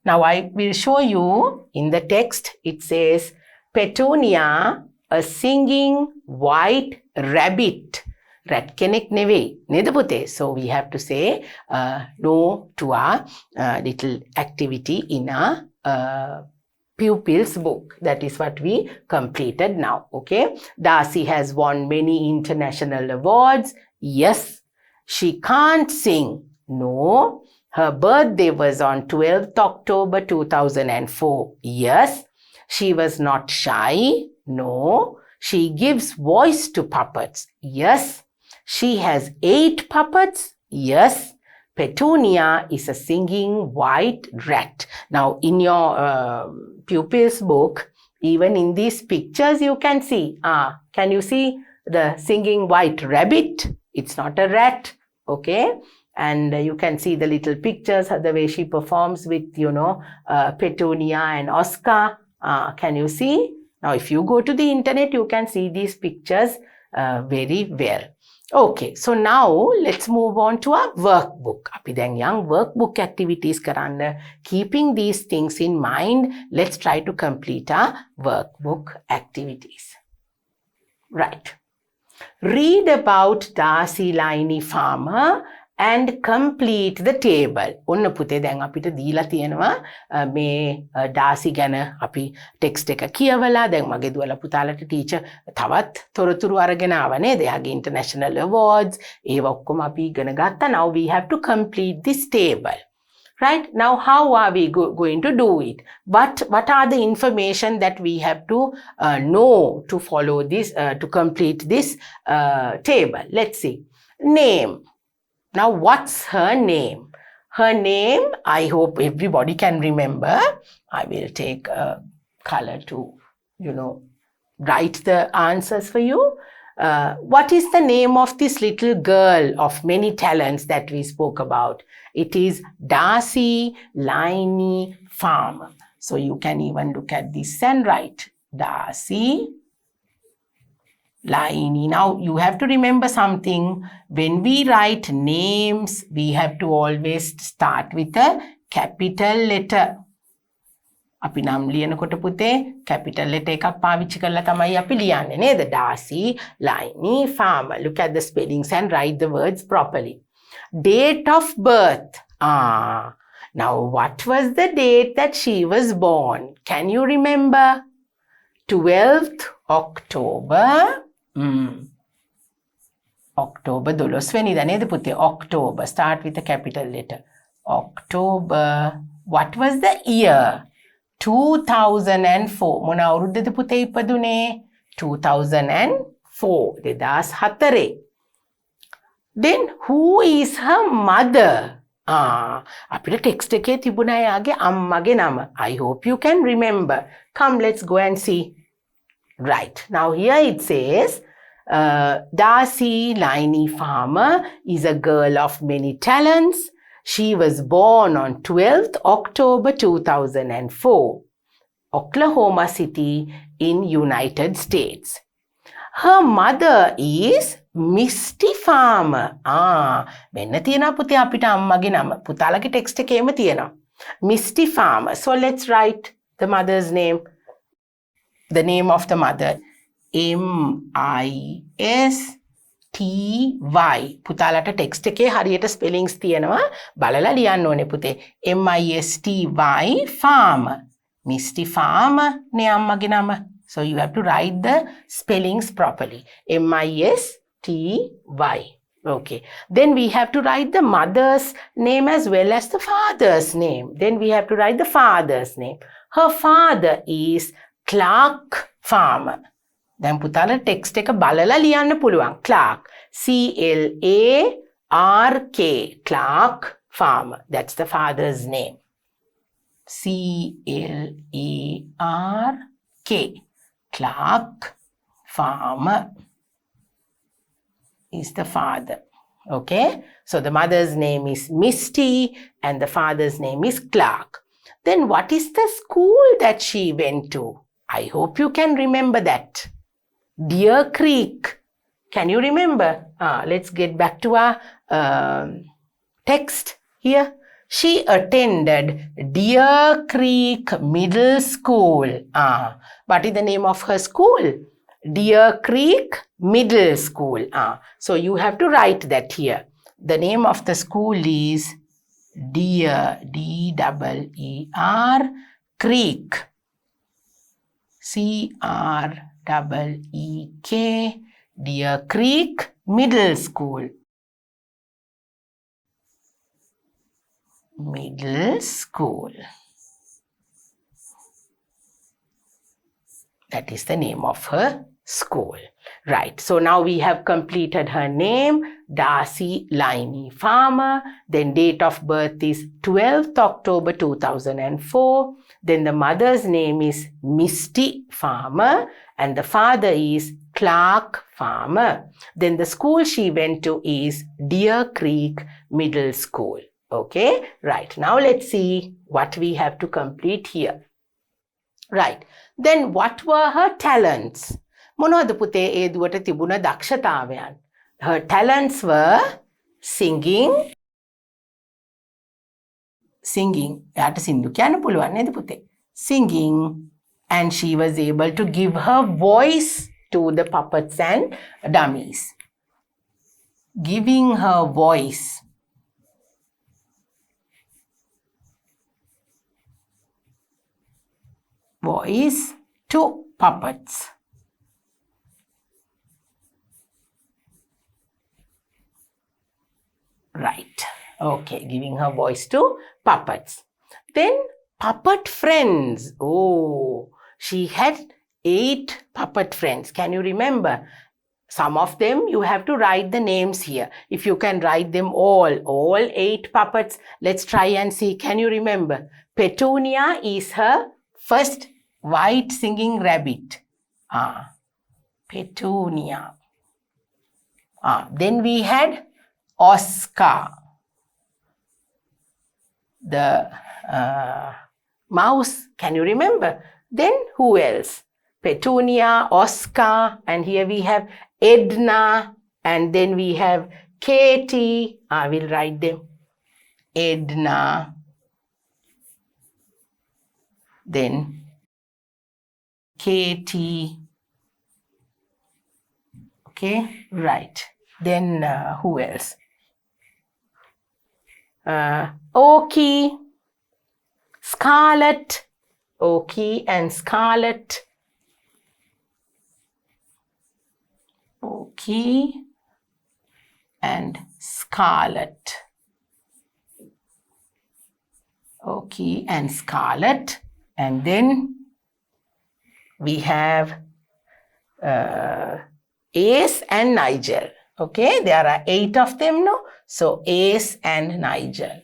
Now I will show you in the text. It says Petunia a singing white rabbit. Rat කෙනෙක් නෙවෙයි නේද පුතේ? So we have to say no to our little activity in our Pupils book. That is what we completed now. Okay. Darcy has won many international awards. Yes. She can't sing. No. Her birthday was on 12th October 2004. Yes. She was not shy. No. She gives voice to puppets. Yes. She has 8 puppets. Yes. Petunia is a singing white rat. Now in your Pupils book, even in these pictures you can see. Can you see the singing white rabbit? It's not a rat. Okay, and you can see the little pictures, the way she performs with, Petunia and Oscar. Can you see? Now, if you go to the internet, you can see these pictures very well. Okay, so now let's move on to our workbook. Api දැන් young workbook activities කරන්න. Keeping these things in mind, let's try to complete our workbook activities. Right. Read about Darcy Liney farmer and complete the table. ඔන්න පුතේ දැන් අපිට දීලා තියෙනවා මේ Darcy ගැන අපි ටෙක්ස්ට් එක කියවලා දැන් මගේ දුවලා පුතාලට ටීචර් තවත් තොරතුරු අරගෙන ආවා නේද? එයාගේ international awards ඒව ඔක්කොම අපි ඉගෙන ගත්තා. Now we have to complete this table. Right? Now, how are we going to do it? What are the information that we have to know to follow this, to complete this table? Let's see. Name. Now, what's her name? Her name, I hope everybody can remember. I will take a color to, write the answers for you. What is the name of this little girl of many talents that we spoke about? It is Darcy Liney Farmer. So you can even look at this and write Darcy Liney. Now you have to remember something. When we write names, we have to always start with a capital letter. අපි නම් ලියනකොට පුතේ capital letter එකක් පාවිච්චි කරලා තමයි අපි ලියන්නේ නේද? Darcy Liney Farmer. Look at the spellings and write the words properly. Date of birth. Now what was the date that she was born? Can you remember? 12th October. October 12 වෙනිදා නේද පුතේ? October. Start with a capital letter. October. What was the year? 2004. මොන අවුරුද්දද පුතේ ඉපදුනේ? 2004. 2004. Then who is her mother? අපිට text එකේ තිබුණා යාගේ අම්මගේ නම. I hope you can remember. Come, let's go and see. Right. Now here it says, Darcy Liney Farmer is a girl of many talents. She was born on 12th October 2004, Oklahoma City in United States. Her mother is Misty farmer. මෙන්න තියෙනවා පුතේ අපිට අම්මගේ නම. පුතාලගේ text එකේම තියෙනවා. Misty farmer. So let's write the mother's name. The name of the mother. M-I-S-T-Y. පුතාලට text එකේ හරියට ස්පෙලිංග්ස් තියෙනවා. බලලා ලියන්න ඕනේ පුතේ. M-I-S-T-Y farmer. Misty farmer නේ අම්මගේ නම. So you have to write the spellings properly. M-I-S-T-Y. Okay. Then we have to write the mother's name as well as the father's name. Then we have to write the father's name. Her father is Clark farmer. Then පුතාලා text එක බලලා ලියන්න පුළුවන්. Clark. C-L-A-R-K. Clark farmer. That's the father's name. C-L-A-R-K. Clark farmer is the father. Okay, so the mother's name is Misty and the father's name is Clark. Then what is the school that she went to? I hope you can remember that. Deer Creek. Can you remember? Let's get back to our text here. She attended Deer Creek Middle School. What is the name of her school? Deer Creek Middle School. So you have to write that here. The name of the school is Deer, D-E-E-R, Creek, C-R-E-E-K, Deer Creek Middle School. Middle School. That is the name of her school. Right. So now we have completed her name, Darcy Liney farmer. Then date of birth is 12th October 2004. Then the mother's name is Misty farmer and the father is Clark farmer. Then the school she went to is Deer Creek Middle School. Okay. Right. Now let's see what we have to complete here. Right. Then what were her talents? මොනවද පුතේ ඒ දුවට තිබුණ දක්ෂතාවයන්? Her talents were singing. එයාට සින්දු කියන්න පුළුවන් නේද පුතේ? Singing. And she was able to give her voice to the puppets and dummies. Giving her voice. Voice to puppets. Right. Okay, giving her voice to puppets. Then puppet friends. Oh, she had 8 puppet friends. Can you remember? Some of them you have to write the names here. If you can write them all 8 puppets, let's try and see. Can you remember? Petunia is her first white singing rabbit. Petunia. Then we had Oscar, the mouse. Can you remember? Then who else? Petunia, Oscar, and here we have Edna, and then we have Katie. I will write them. Edna. Then Katie. Okay, right. Then who else? Okie, Scarlet, Okie and Scarlet. Okie and Scarlet. Okie and Scarlet. And then we have Ace and Nigel. Okay, there are 8 of them now. So Ace and Nigel.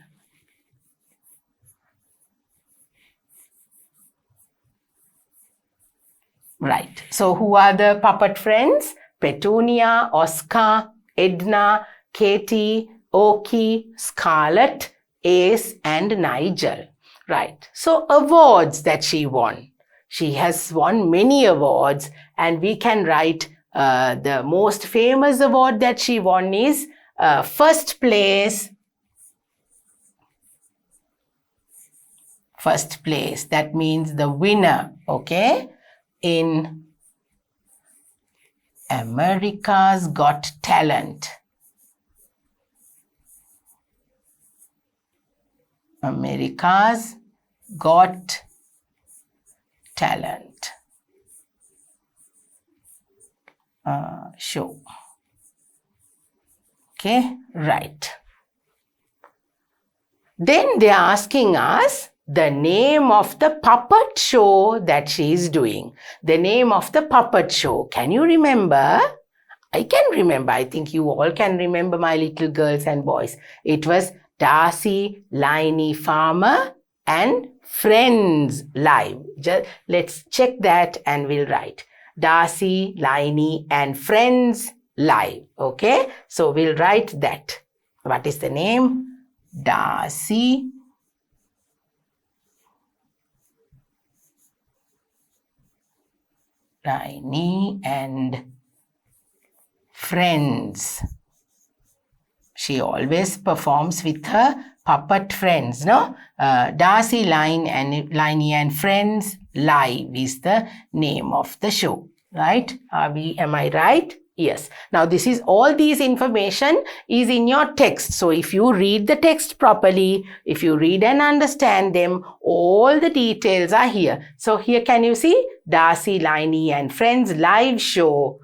Right. So who are the puppet friends? Petunia, Oscar, Edna, Katie, Okie, Scarlet, Ace and Nigel. Right. So awards that she won. She has won many awards and we can write The most famous award that she won is first place. First place, that means the winner, okay, in America's Got Talent. America's Got Talent show. Okay, right. Then they are asking us the name of the puppet show that she is doing. The name of the puppet show. Can you remember? I can remember. I think you all can remember, my little girls and boys. It was Darcy, Liney, Farmer and Friends Live. Let's check that and we'll write Darcy, Liney and Friends Live. Okay, so we'll write that. What is the name? Darcy, Liney and Friends. She always performs with her puppet friends, no? Darcy, Liney and Friends Live is the name of the show, right? Am I right? Yes. Now all these information is in your text. So if you read the text properly, if you read and understand them, all the details are here. So here can you see Darcy, Liney and Friends live show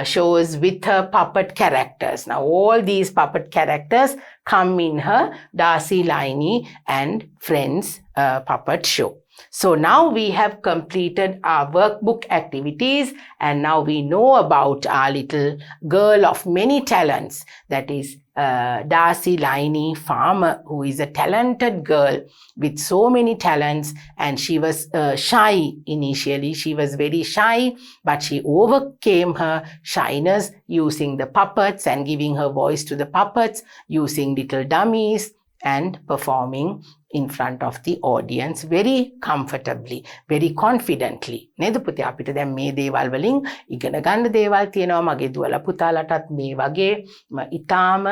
shows with her puppet characters. Now all these puppet characters come in her Darcy, Liney and Friends puppet show. So now we have completed our workbook activities and now we know about our little girl of many talents, that is Darcy, Liney, Farmer, who is a talented girl with so many talents, and she was shy initially. She was very shy, but she overcame her shyness using the puppets and giving her voice to the puppets, using little dummies and performing in front of the audience very comfortably, very confidently. නේද පුතේ අපිට දැන් මේ දේවල් වලින් ඉගෙන ගන්න දේවල් තියෙනවා. මගේ දුවලා පුතාලටත් මේ වගේ ඊටාම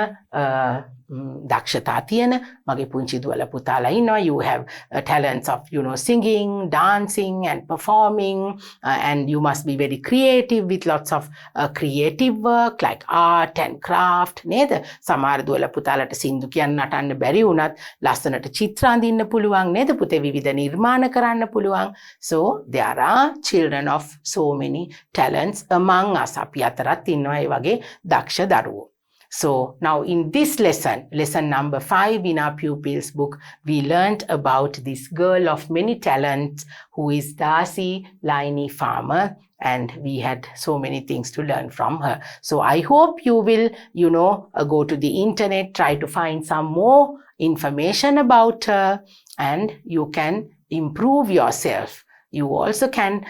දක්ෂතා තියෙන මගේ පුංචි දුවලා පුතාලා ඉන්නවා. You have talents of singing, dancing and performing, and you must be very creative with lots of creative work like art and craft. නේද? සමහර දුවලා පුතාලට සින්දු කියන්න නටන්න බැරි වුණත් ලස්සනට චිත්‍ර අඳින්න පුළුවන් නේද පුතේ? විවිධ නිර්මාණ කරන්න පුළුවන්. So there are children of so many talents among us. අපි අතරත් ඉන්නවා ඒ වගේ දක්ෂ දරුවෝ. So now in this lesson number 5 in our Pupils book, we learnt about this girl of many talents who is Darcy, Liney, Farmer, and we had so many things to learn from her. So I hope you will, go to the internet, try to find some more information about her, and you can improve yourself. You also can,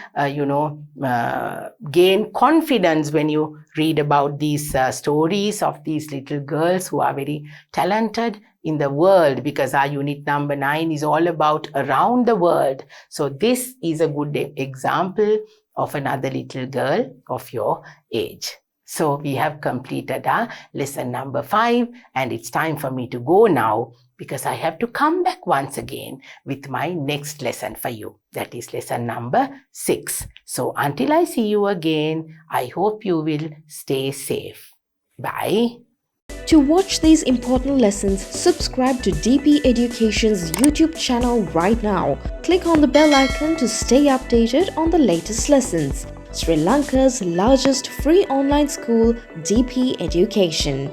gain confidence when you read about these stories of these little girls who are very talented in the world, because our unit number 9 is all about around the world. So this is a good example of another little girl of your age. So we have completed our lesson number 5, and it's time for me to go now, because I have to come back once again with my next lesson for you. That is lesson number 6. So until I see you again, I hope you will stay safe. Bye. To watch these important lessons, subscribe to DP Education's YouTube channel right now. Click on the bell icon to stay updated on the latest lessons. Sri Lanka's largest free online school, DP Education.